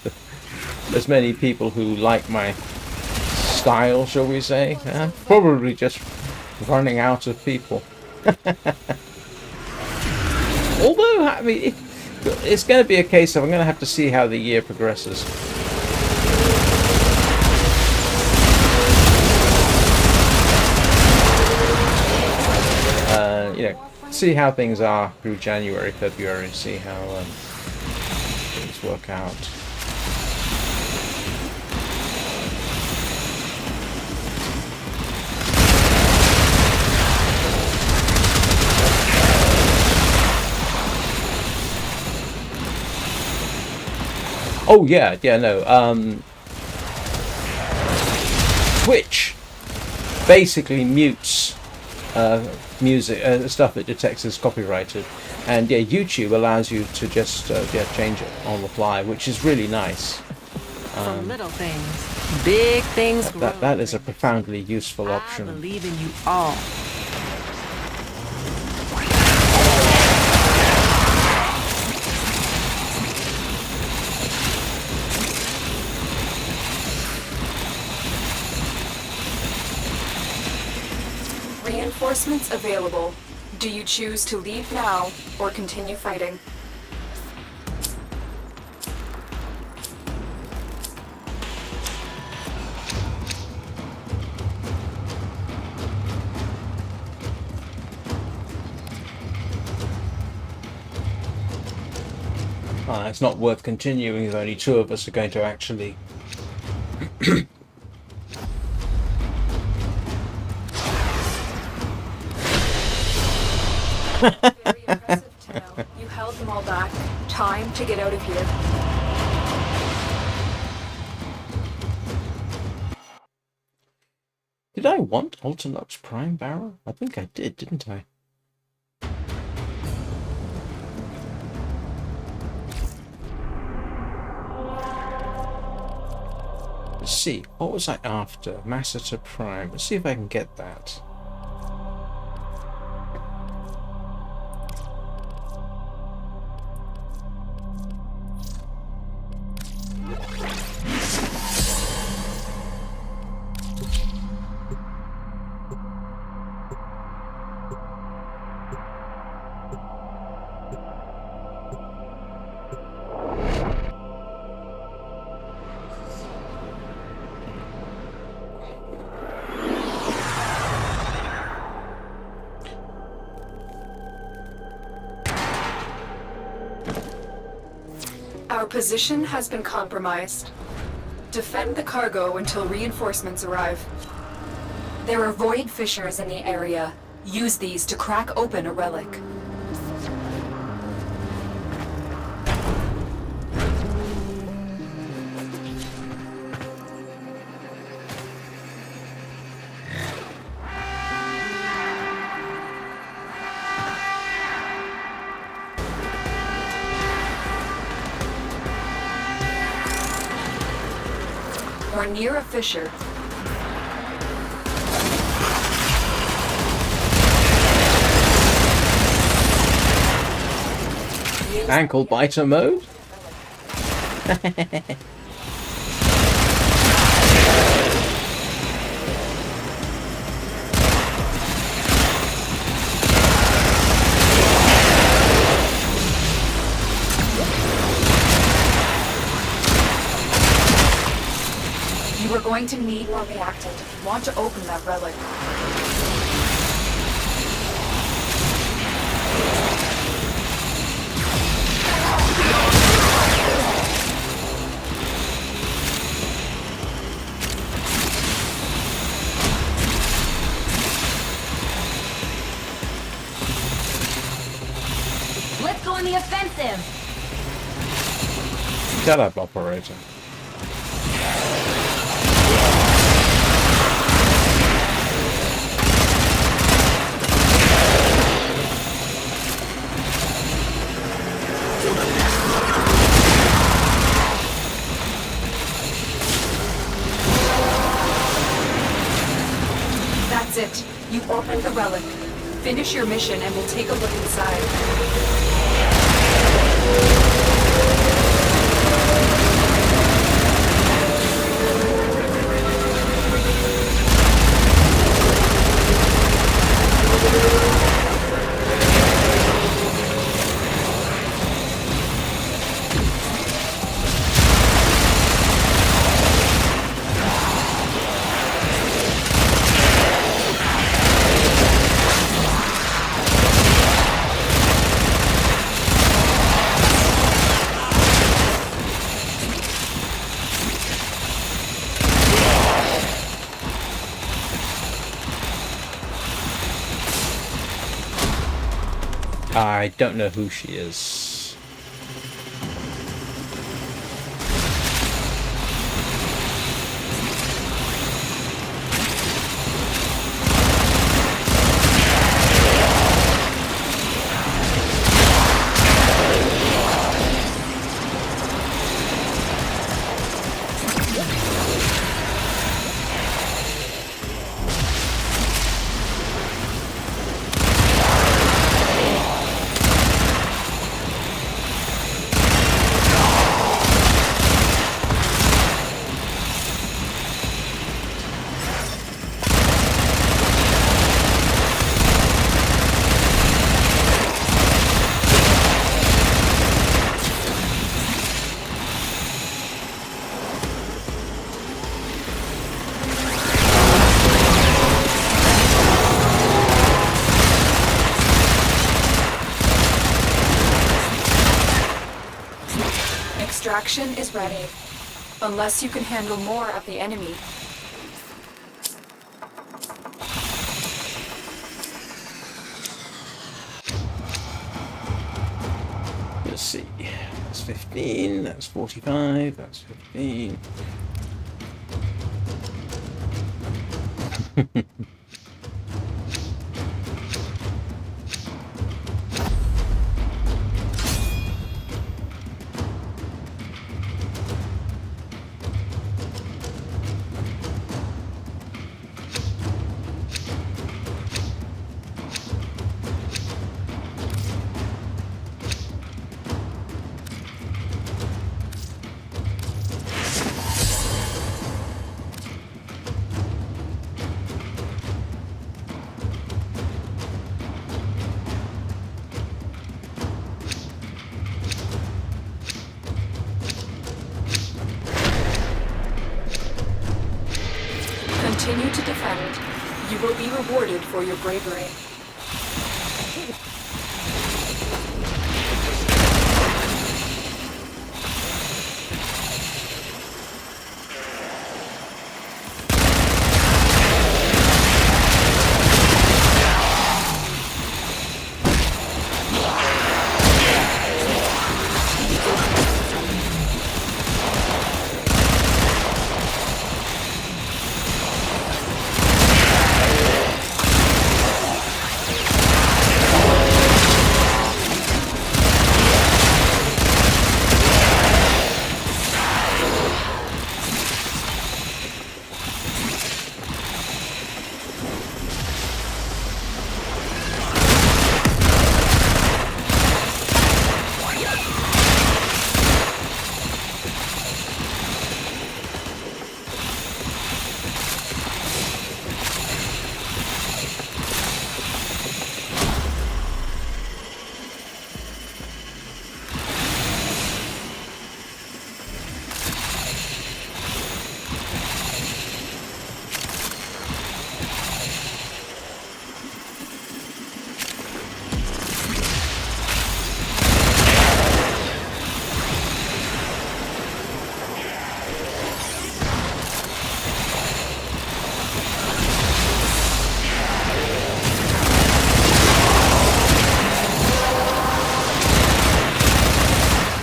There's many people who like my style, shall we say. Probably just running out of people. Although, I mean, it's going to be a case of I'm going to have to see how the year progresses. You know, see how things are through January, February, see how things work out. Oh yeah, no. Twitch basically mutes music, stuff that detects as copyrighted, and yeah, YouTube allows you to just change it on the fly, which is really nice. From little things, big things grow. That is a profoundly useful option. I believe in you all. Reinforcements available. Do you choose to leave now or continue fighting? It's not worth continuing if only two of us are going to actually Very impressive to know. You held them all back. Time to get out of here. Did I want Ultinox Prime Barrel? I think I did, didn't I? see, what was I after? Massacre Prime. Let's see if I can get that. Our position has been compromised. Defend the cargo until reinforcements arrive. There are void fissures in the area. Use these to crack open a relic. We're near a fissure. Ankle biter mode? You are going to need more reactant if you want to open that relic. Let's go on the offensive! Shut up, operator. That's it. You opened the relic. Finish your mission and we'll take a look inside. I don't know who she is. Extraction is ready. Unless you can handle more of the enemy. Let's see. That's 15, that's 45, that's 15. Continue to defend. You will be rewarded for your bravery.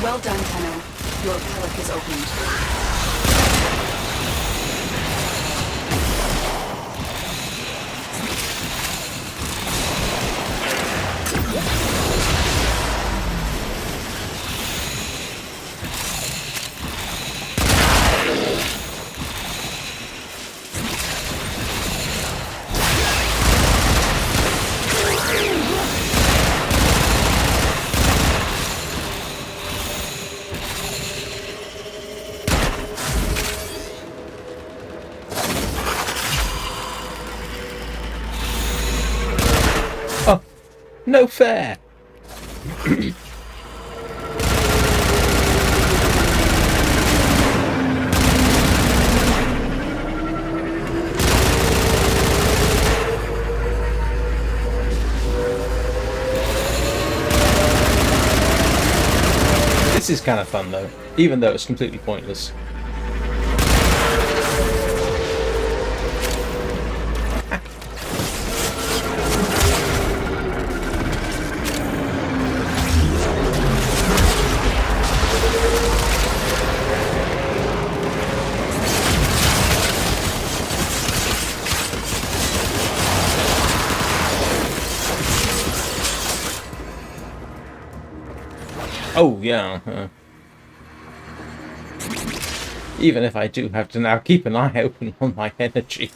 Well done, Tenno. Your relic is opened. Oh, no fair. This is kind of fun though, even though it's completely pointless. Oh, yeah. Even if I do have to now keep an eye open on my energy.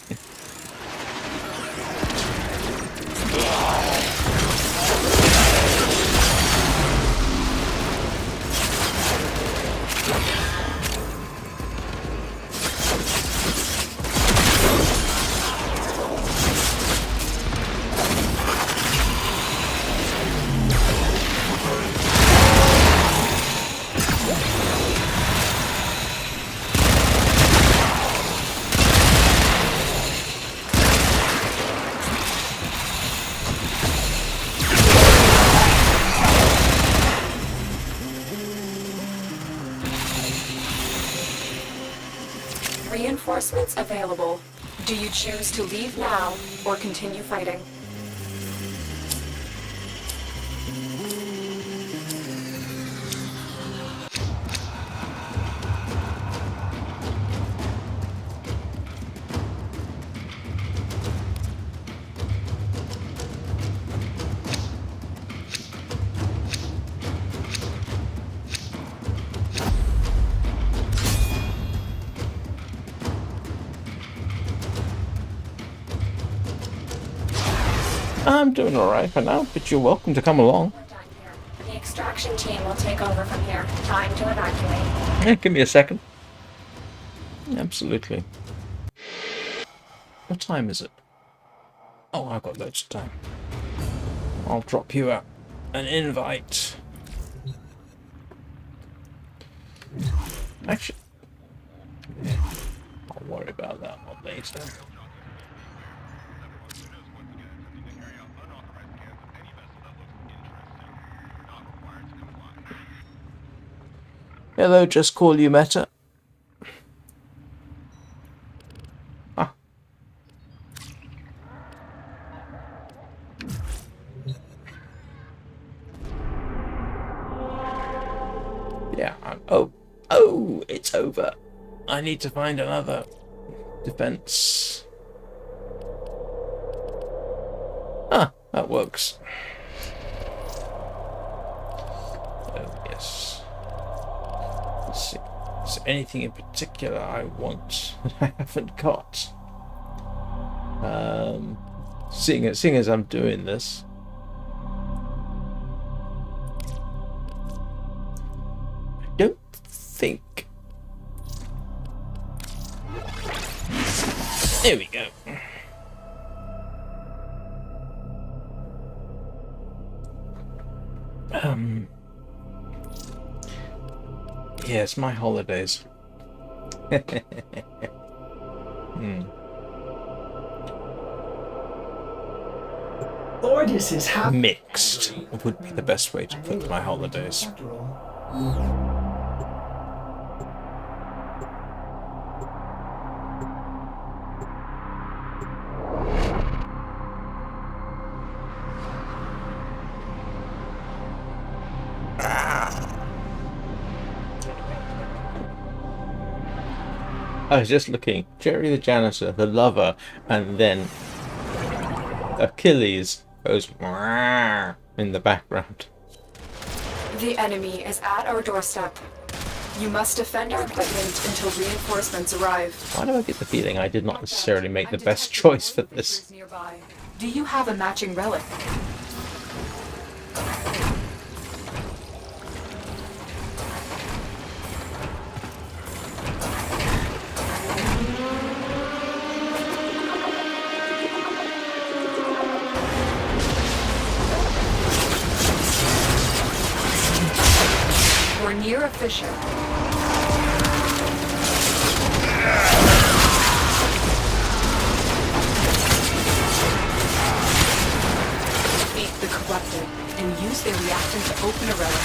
Reinforcements available. Do you choose to leave now or continue fighting? I'm doing alright for now, but you're welcome to come along. We're done here. The extraction team will take over from here. Time to evacuate. Yeah, give me a second. Absolutely. What time is it? Oh, I've got loads of time. I'll drop you out an invite. Actually, I'll worry about that one later. Hello, just call you Meta. Ah. Yeah. Oh, it's over. I need to find another defense. Ah, that works. Oh, yes. Let's see. Is there anything in particular I want that I haven't got? Seeing as I'm doing this. I don't think. There we go. Yes, my holidays. Ordis is happy. Mixed would be the best way to put my holidays. I was just looking. Jerry the janitor, the lover, and then Achilles goes in the background. The enemy is at our doorstep. You must defend our equipment until reinforcements arrive. Why do I get the feeling I did not necessarily make the best choice for this? Nearby. Do you have a matching relic? We're near a fissure. Defeat the corrupted and use their reactant to open a relic.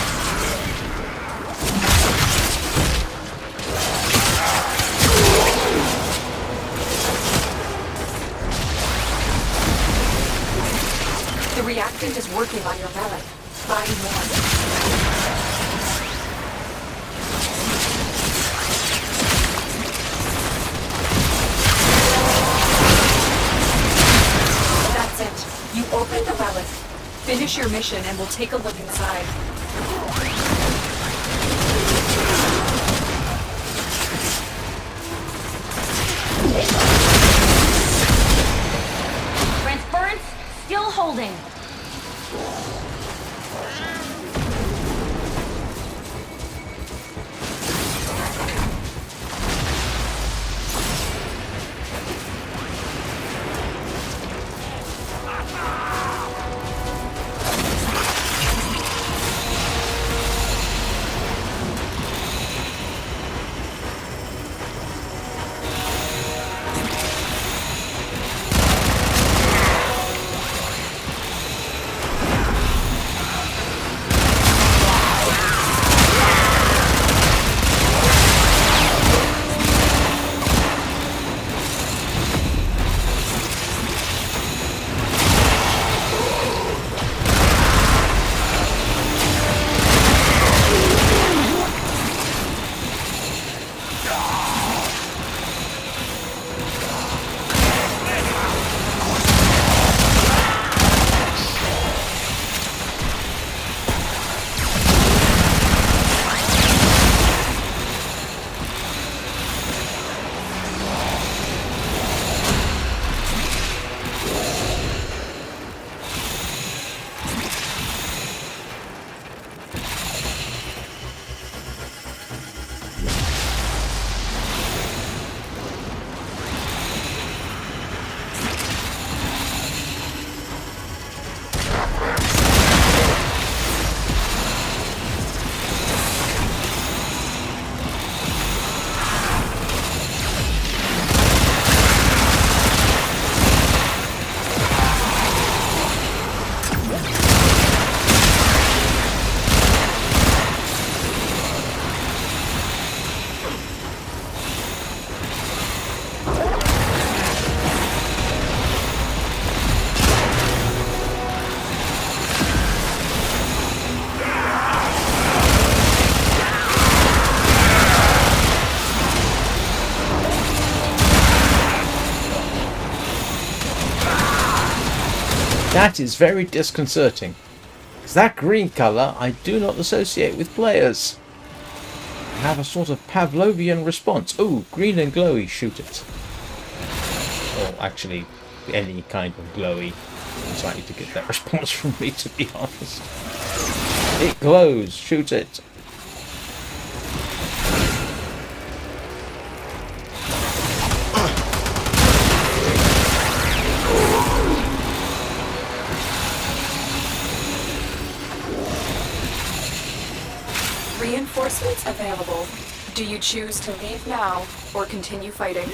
The reactant is working on your relic. Buy more. You open the relic. Finish your mission and we'll take a look inside. Transference still holding. That is very disconcerting. Because that green colour I do not associate with players. I have a sort of Pavlovian response. Ooh, green and glowy, shoot it. Or actually, any kind of glowy. I'm likely to get that response from me, to be honest. It glows, shoot it. Reinforcements available. Do you choose to leave now or continue fighting?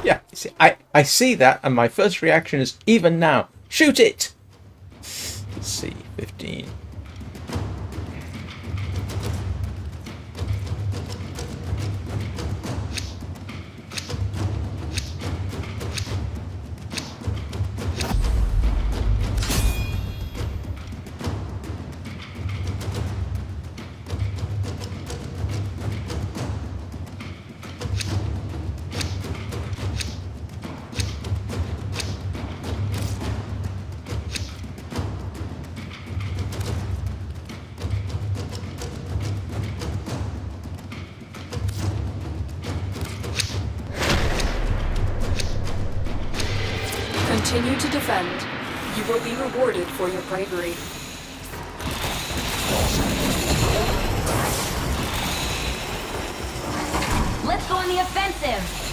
Yeah, see, I see that, and my first reaction is, even now, shoot it! Let's see, 15. Continue to defend. You will be rewarded for your bravery. Let's go on the offensive!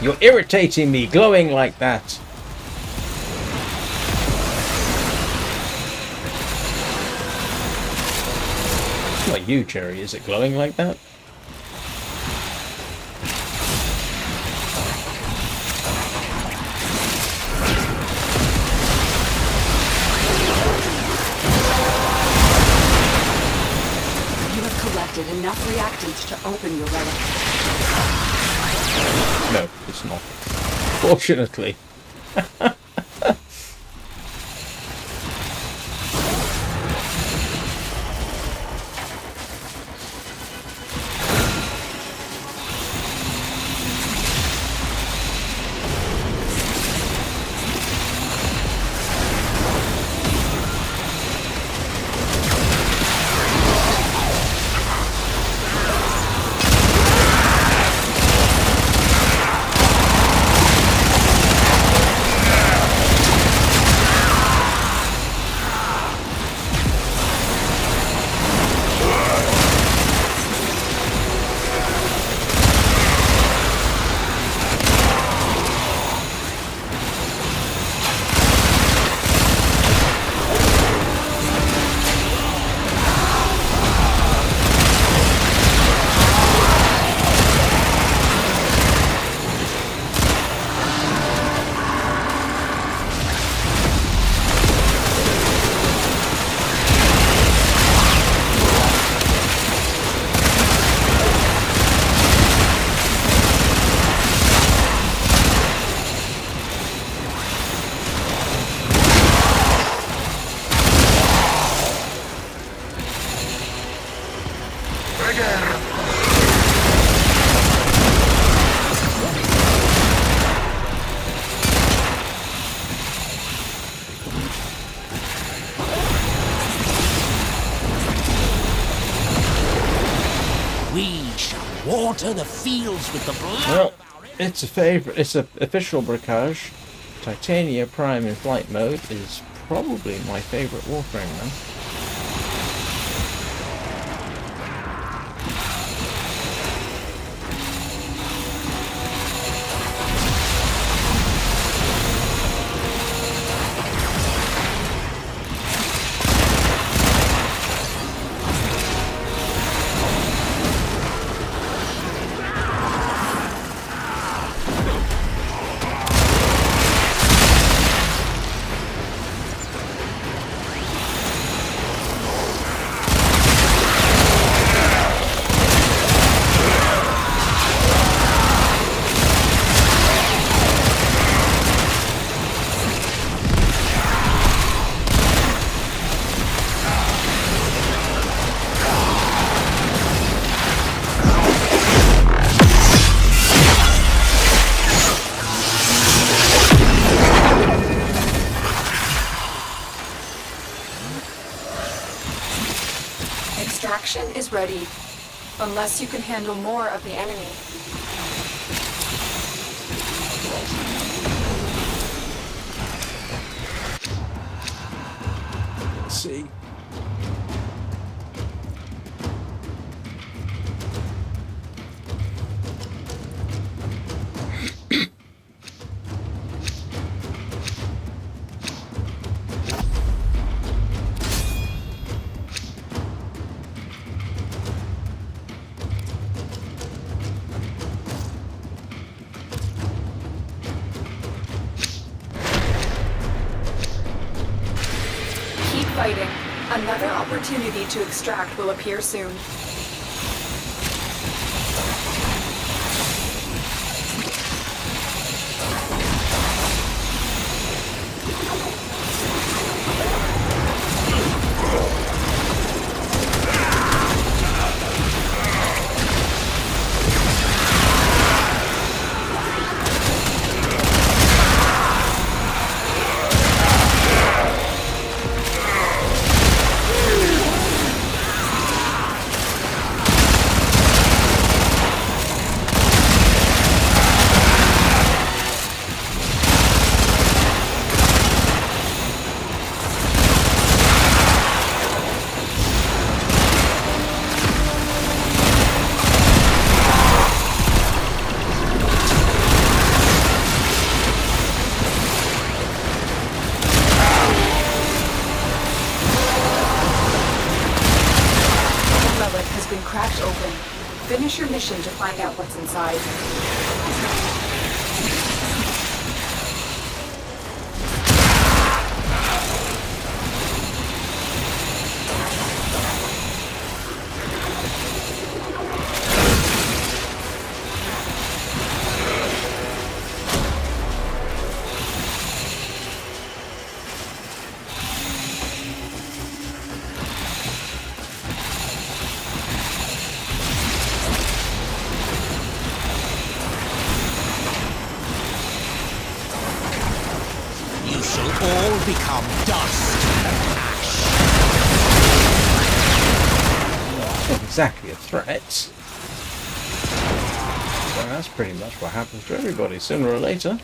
You're irritating me, glowing like that. It's not you, Jerry. Is it glowing like that? You have collected enough reactants to open your relic. No, it's not. Fortunately. We shall water the fields with the blood Well, of our it's a favorite. It's a official Bricage. Titania Prime in flight mode is probably my favorite Warframe now. is ready. Unless you can handle more of the enemy. Let's see. Fighting. Another opportunity to extract will appear soon. Cracked open. Finish your mission to find out what's inside. All become dust and ash. Not exactly a threat. Well, that's pretty much what happens to everybody sooner or later.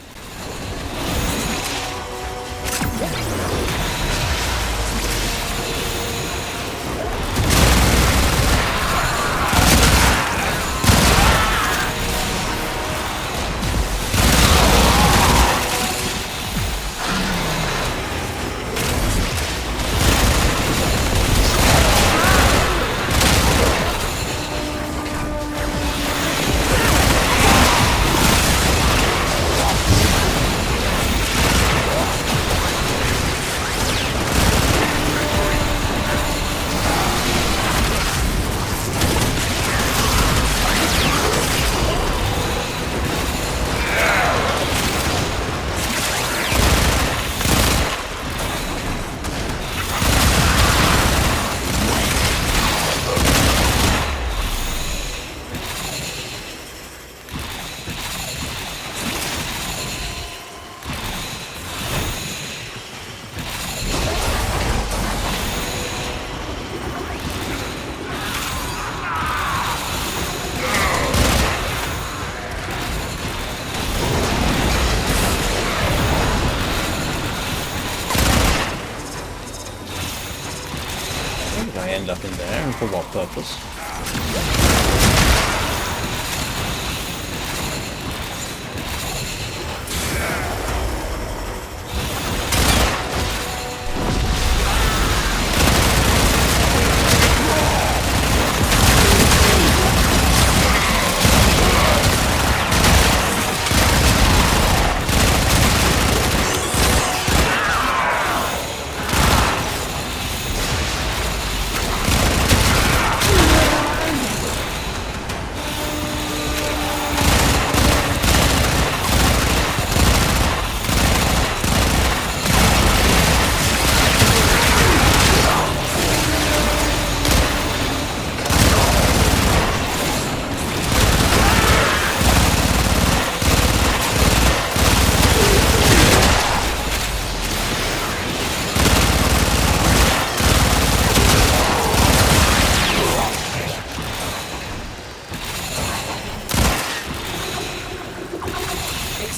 I end up in there, and for what purpose?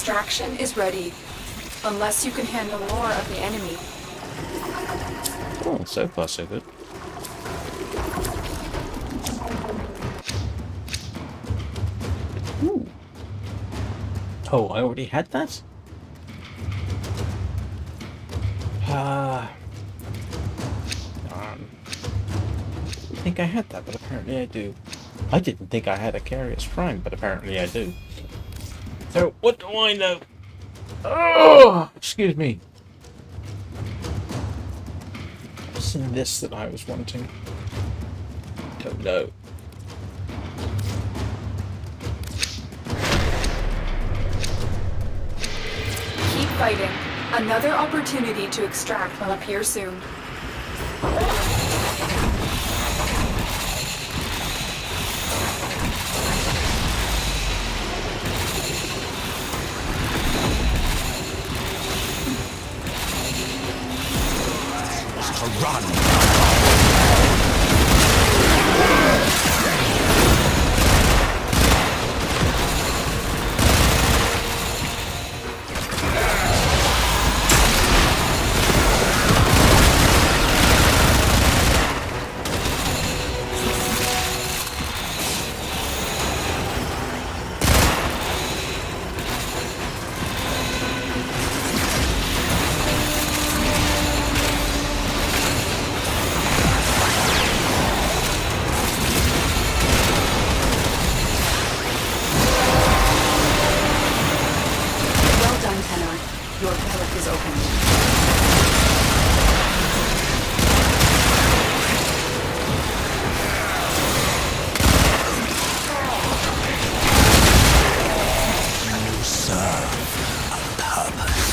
Extraction is ready. Unless you can handle more of the enemy. Oh, so far so good. Ooh. Oh, I already had that? I think I had that, but apparently I do. I didn't think I had a Carius Prime, but apparently I do. So, what do I know? Oh, excuse me. What's in this that I was wanting? Don't know. Keep fighting. Another opportunity to extract will appear soon. To run. Well done, Tenor. Your relic is opened. You serve a purpose.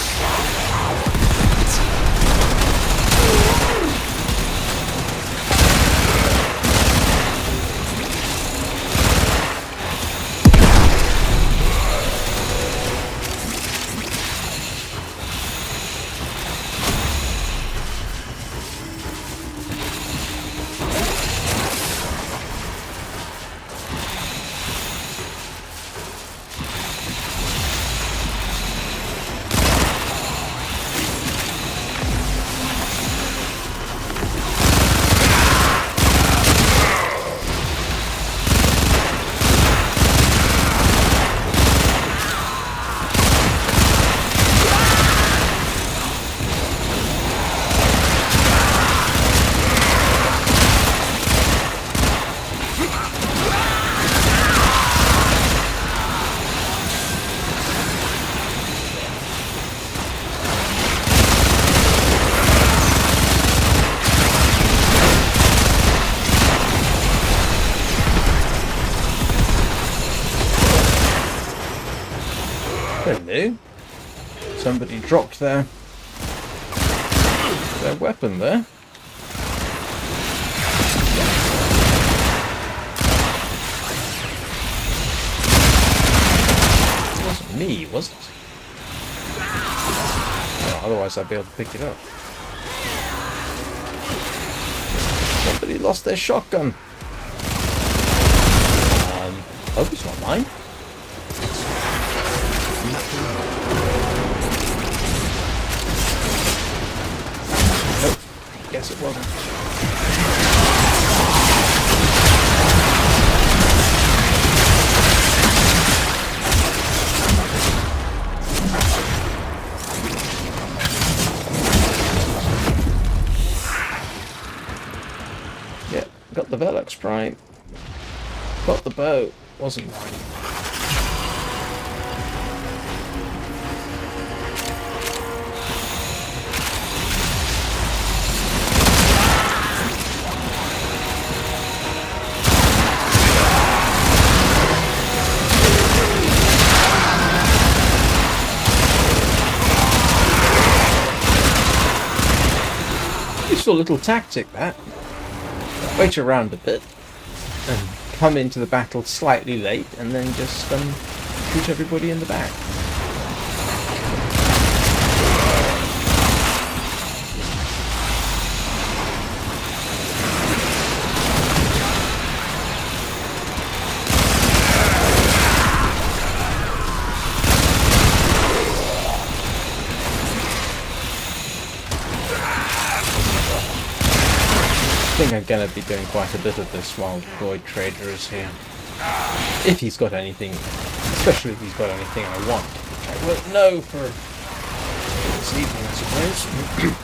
Hello. Somebody dropped their weapon there. It wasn't me, was it? Well, otherwise I'd be able to pick it up. Somebody lost their shotgun. Hope it's not mine. Nope. Guess it wasn't. Yeah, got the Velox Prime. Got the bow. Wasn't mine. Useful little tactic, that. Wait around a bit and come into the battle slightly late and then just shoot everybody in the back. think I'm going to be doing quite a bit of this while Void Trader is here. If he's got anything, especially if he's got anything I want, which I won't know for this evening, I suppose.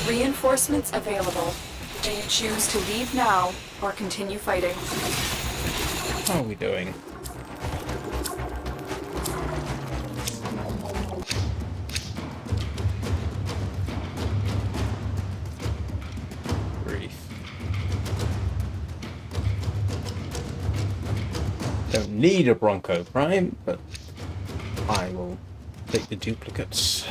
Reinforcements available. Do you choose to leave now or continue fighting? How are we doing? Grief. Don't need a Bronco Prime, but I will take the duplicates.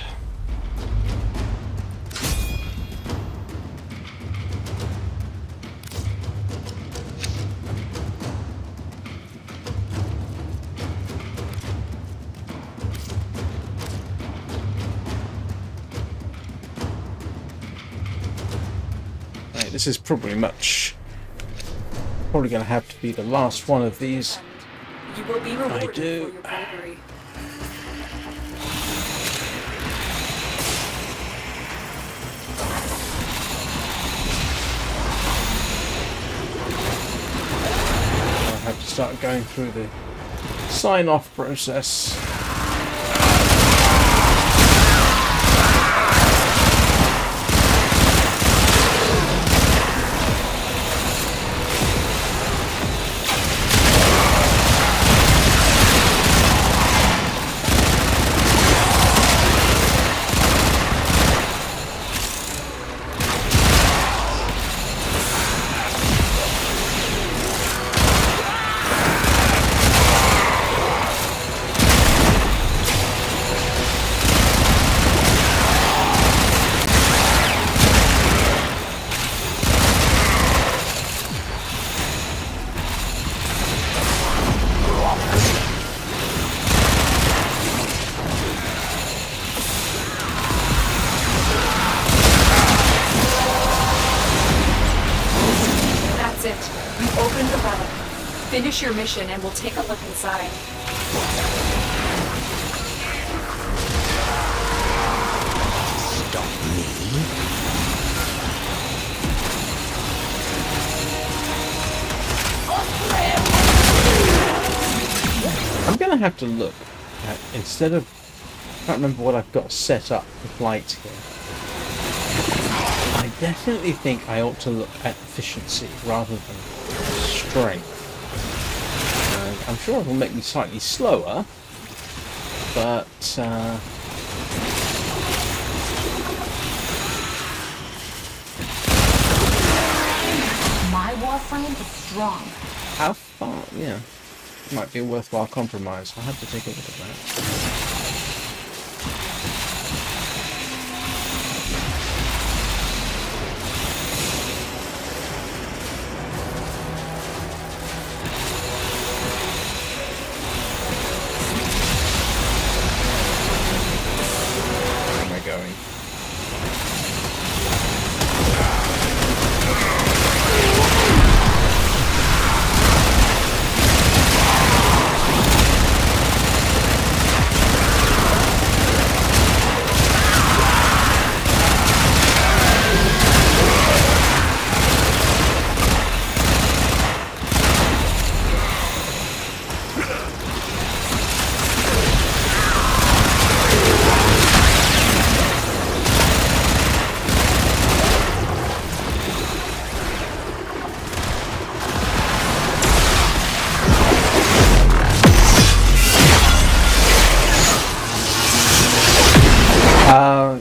This is probably going to have to be the last one of these. You will be rewarded I do. for your bravery. I'll have to start going through the sign-off process. Finish your mission and we'll take a look inside. Stop me? I'm gonna have to look at, instead of, I can't remember what I've got set up with lights here. I definitely think I ought to look at efficiency rather than strength. I'm sure it'll make me slightly slower, but My Warframe is strong. how far? Yeah, might be a worthwhile compromise. I'll have to take a look at that.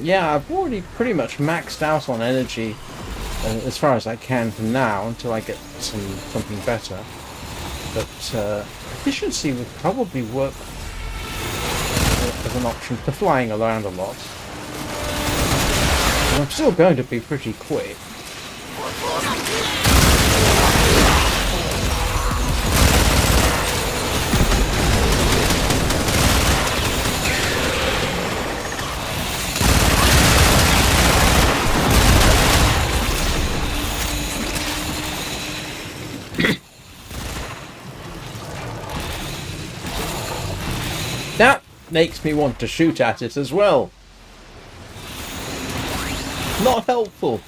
Yeah, I've already pretty much maxed out on energy as far as I can for now until I get something better. But efficiency would probably work as an option for flying around a lot. And I'm still going to be pretty quick. makes me want to shoot at it as well. Not helpful.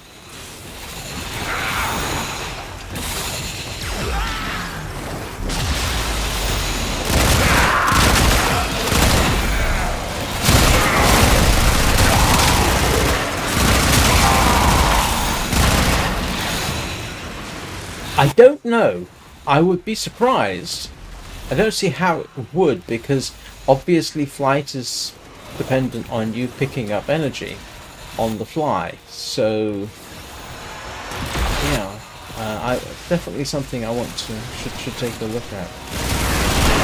I don't know. I would be surprised. I don't see how it would, because obviously flight is dependent on you picking up energy on the fly. So yeah, definitely something I want to should take a look at.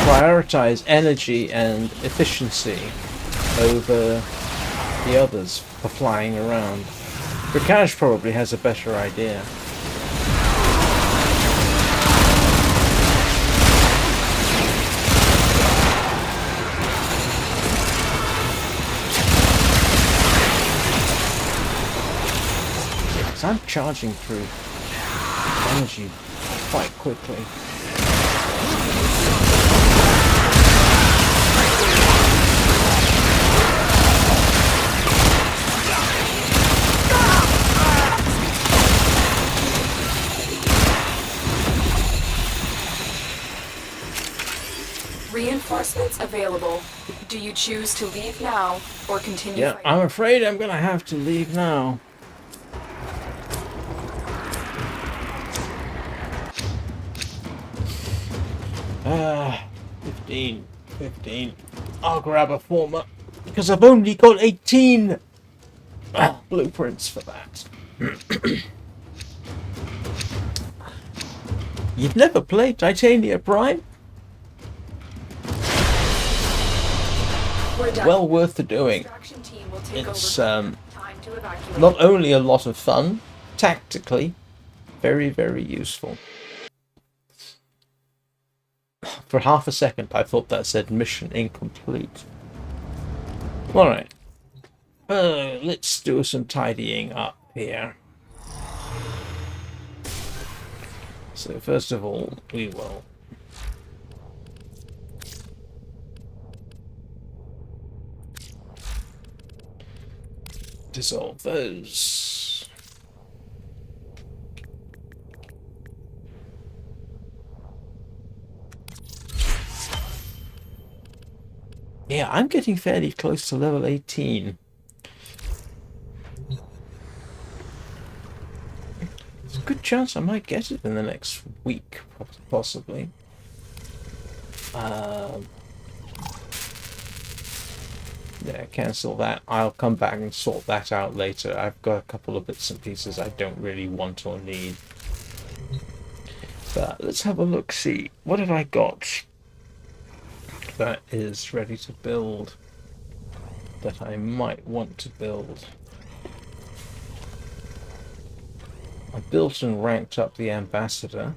Prioritize energy and efficiency over the others for flying around. Rikash probably has a better idea. I'm charging through energy quite quickly. Reinforcements available. Do you choose to leave now or continue Yeah, fighting? I'm afraid I'm gonna have to leave now. Ah, 15. I'll grab a former, because I've only got 18 blueprints for that. You've never played Titania Prime? We're done. Well worth the doing. Extraction team will take It's over. Time to evacuate. not only a lot of fun, tactically, very, very useful. For half a second, I thought that said mission incomplete. Alright. Let's do some tidying up here. So first of all, we will dissolve those. Yeah, I'm getting fairly close to level 18. There's a good chance I might get it in the next week, possibly. Yeah, cancel that. I'll come back and sort that out later. I've got a couple of bits and pieces I don't really want or need. But let's have a look, see. What have I got that is ready to build that I might want to build? I built and ranked up the ambassador.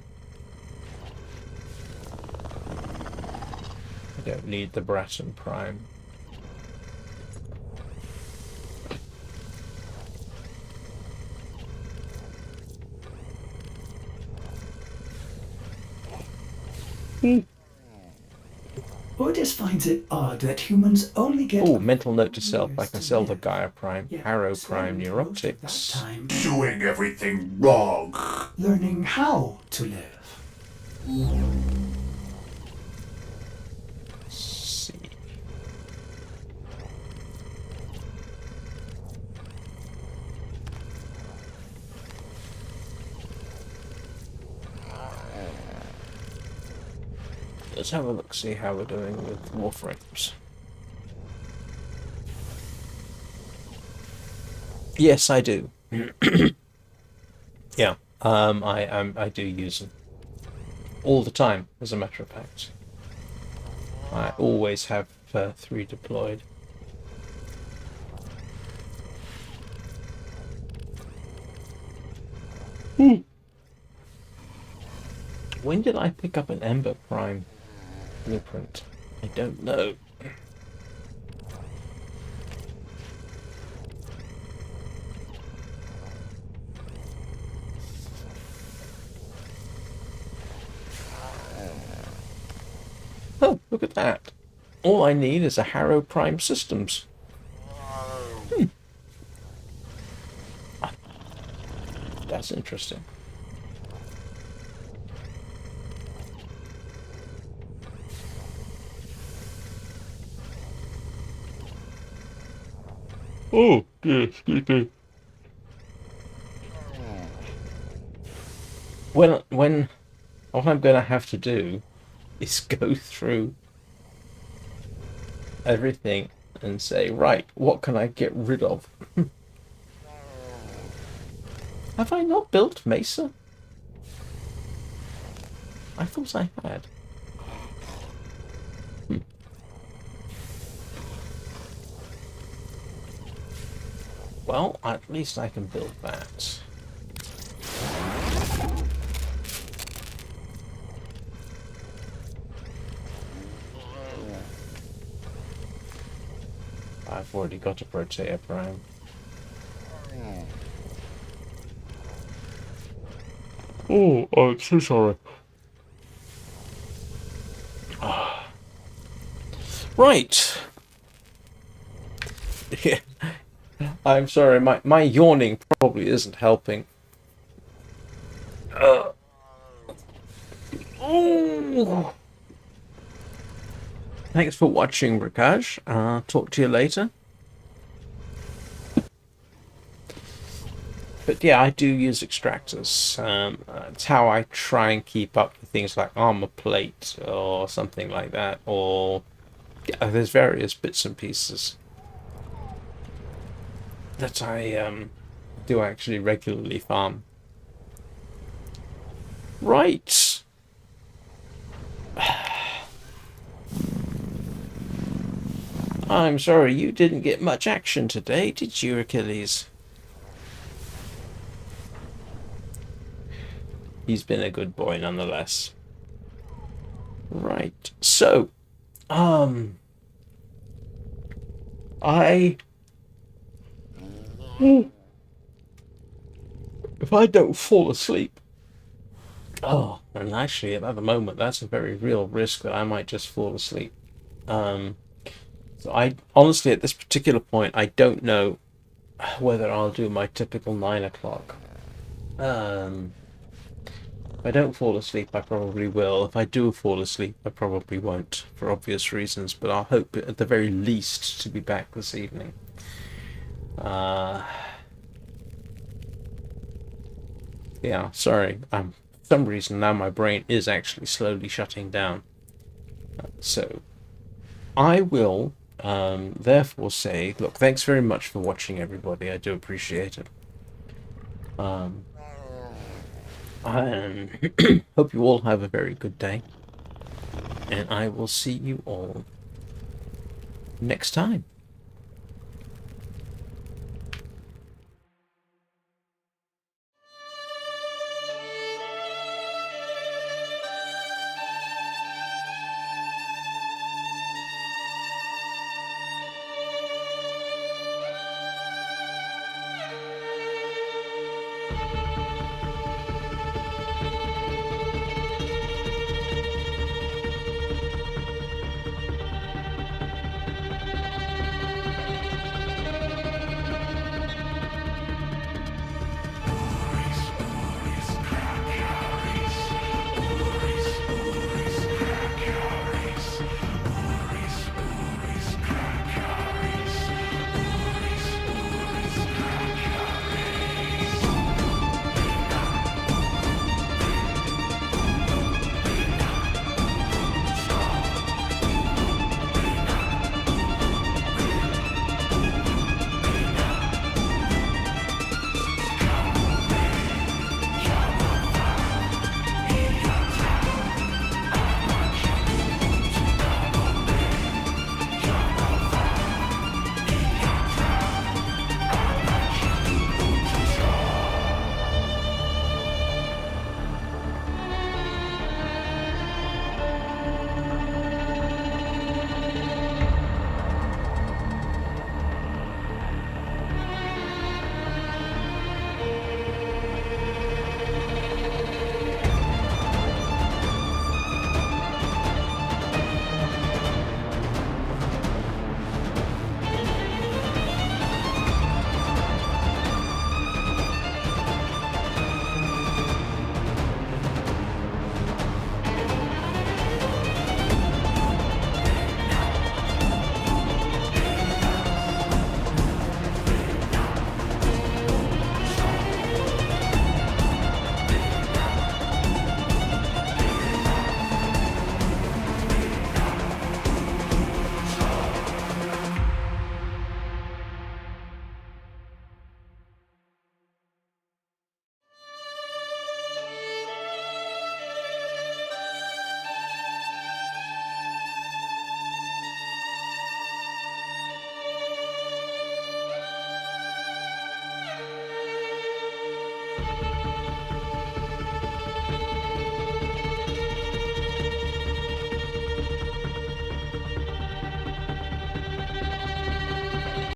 I don't need the Bratton Prime. Otis finds it odd that humans only get... Oh, mental note to self. I can sell the live. Gaia Prime, Yet Arrow spending Prime, most of that Neurotics. time Doing everything wrong. learning how to live. Let's see. Let's have a look, see how we're doing with Warframes. Yes, I do. Yeah, I do use them all the time. As a matter of fact, I always have 3 deployed. When did I pick up an Ember Prime blueprint? I don't know. Oh, look at that. all I need is a Harrow Prime Systems. That's interesting. Oh, dear, excuse me. When what I'm going to have to do is go through everything and say, right, what can I get rid of? Have I not built Mesa? I thought I had. Well, at least I can build that. I've already got a Protea Prime. Oh, I'm so sorry. Right. Yeah. I'm sorry, my yawning probably isn't helping. Oh. Thanks for watching, Rakash. Talk to you later. But yeah, I do use extractors. It's how I try and keep up with things like armor plate or something like that. Or yeah, there's various bits and pieces that I do actually regularly farm. Right. I'm sorry, you didn't get much action today, did you, Achilles? He's been a good boy nonetheless. Right, so, if I don't fall asleep, and actually at the moment that's a very real risk that I might just fall asleep. So I honestly at this particular point I don't know whether I'll do my typical 9 o'clock. If I don't fall asleep, I probably will. If I do fall asleep, I probably won't, for obvious reasons, but I'll hope at the very least to be back this evening. Yeah, sorry. For some reason now my brain is actually slowly shutting down. So, I will therefore say, look, thanks very much for watching, everybody. I do appreciate it. And hope you all have a very good day. And I will see you all next time.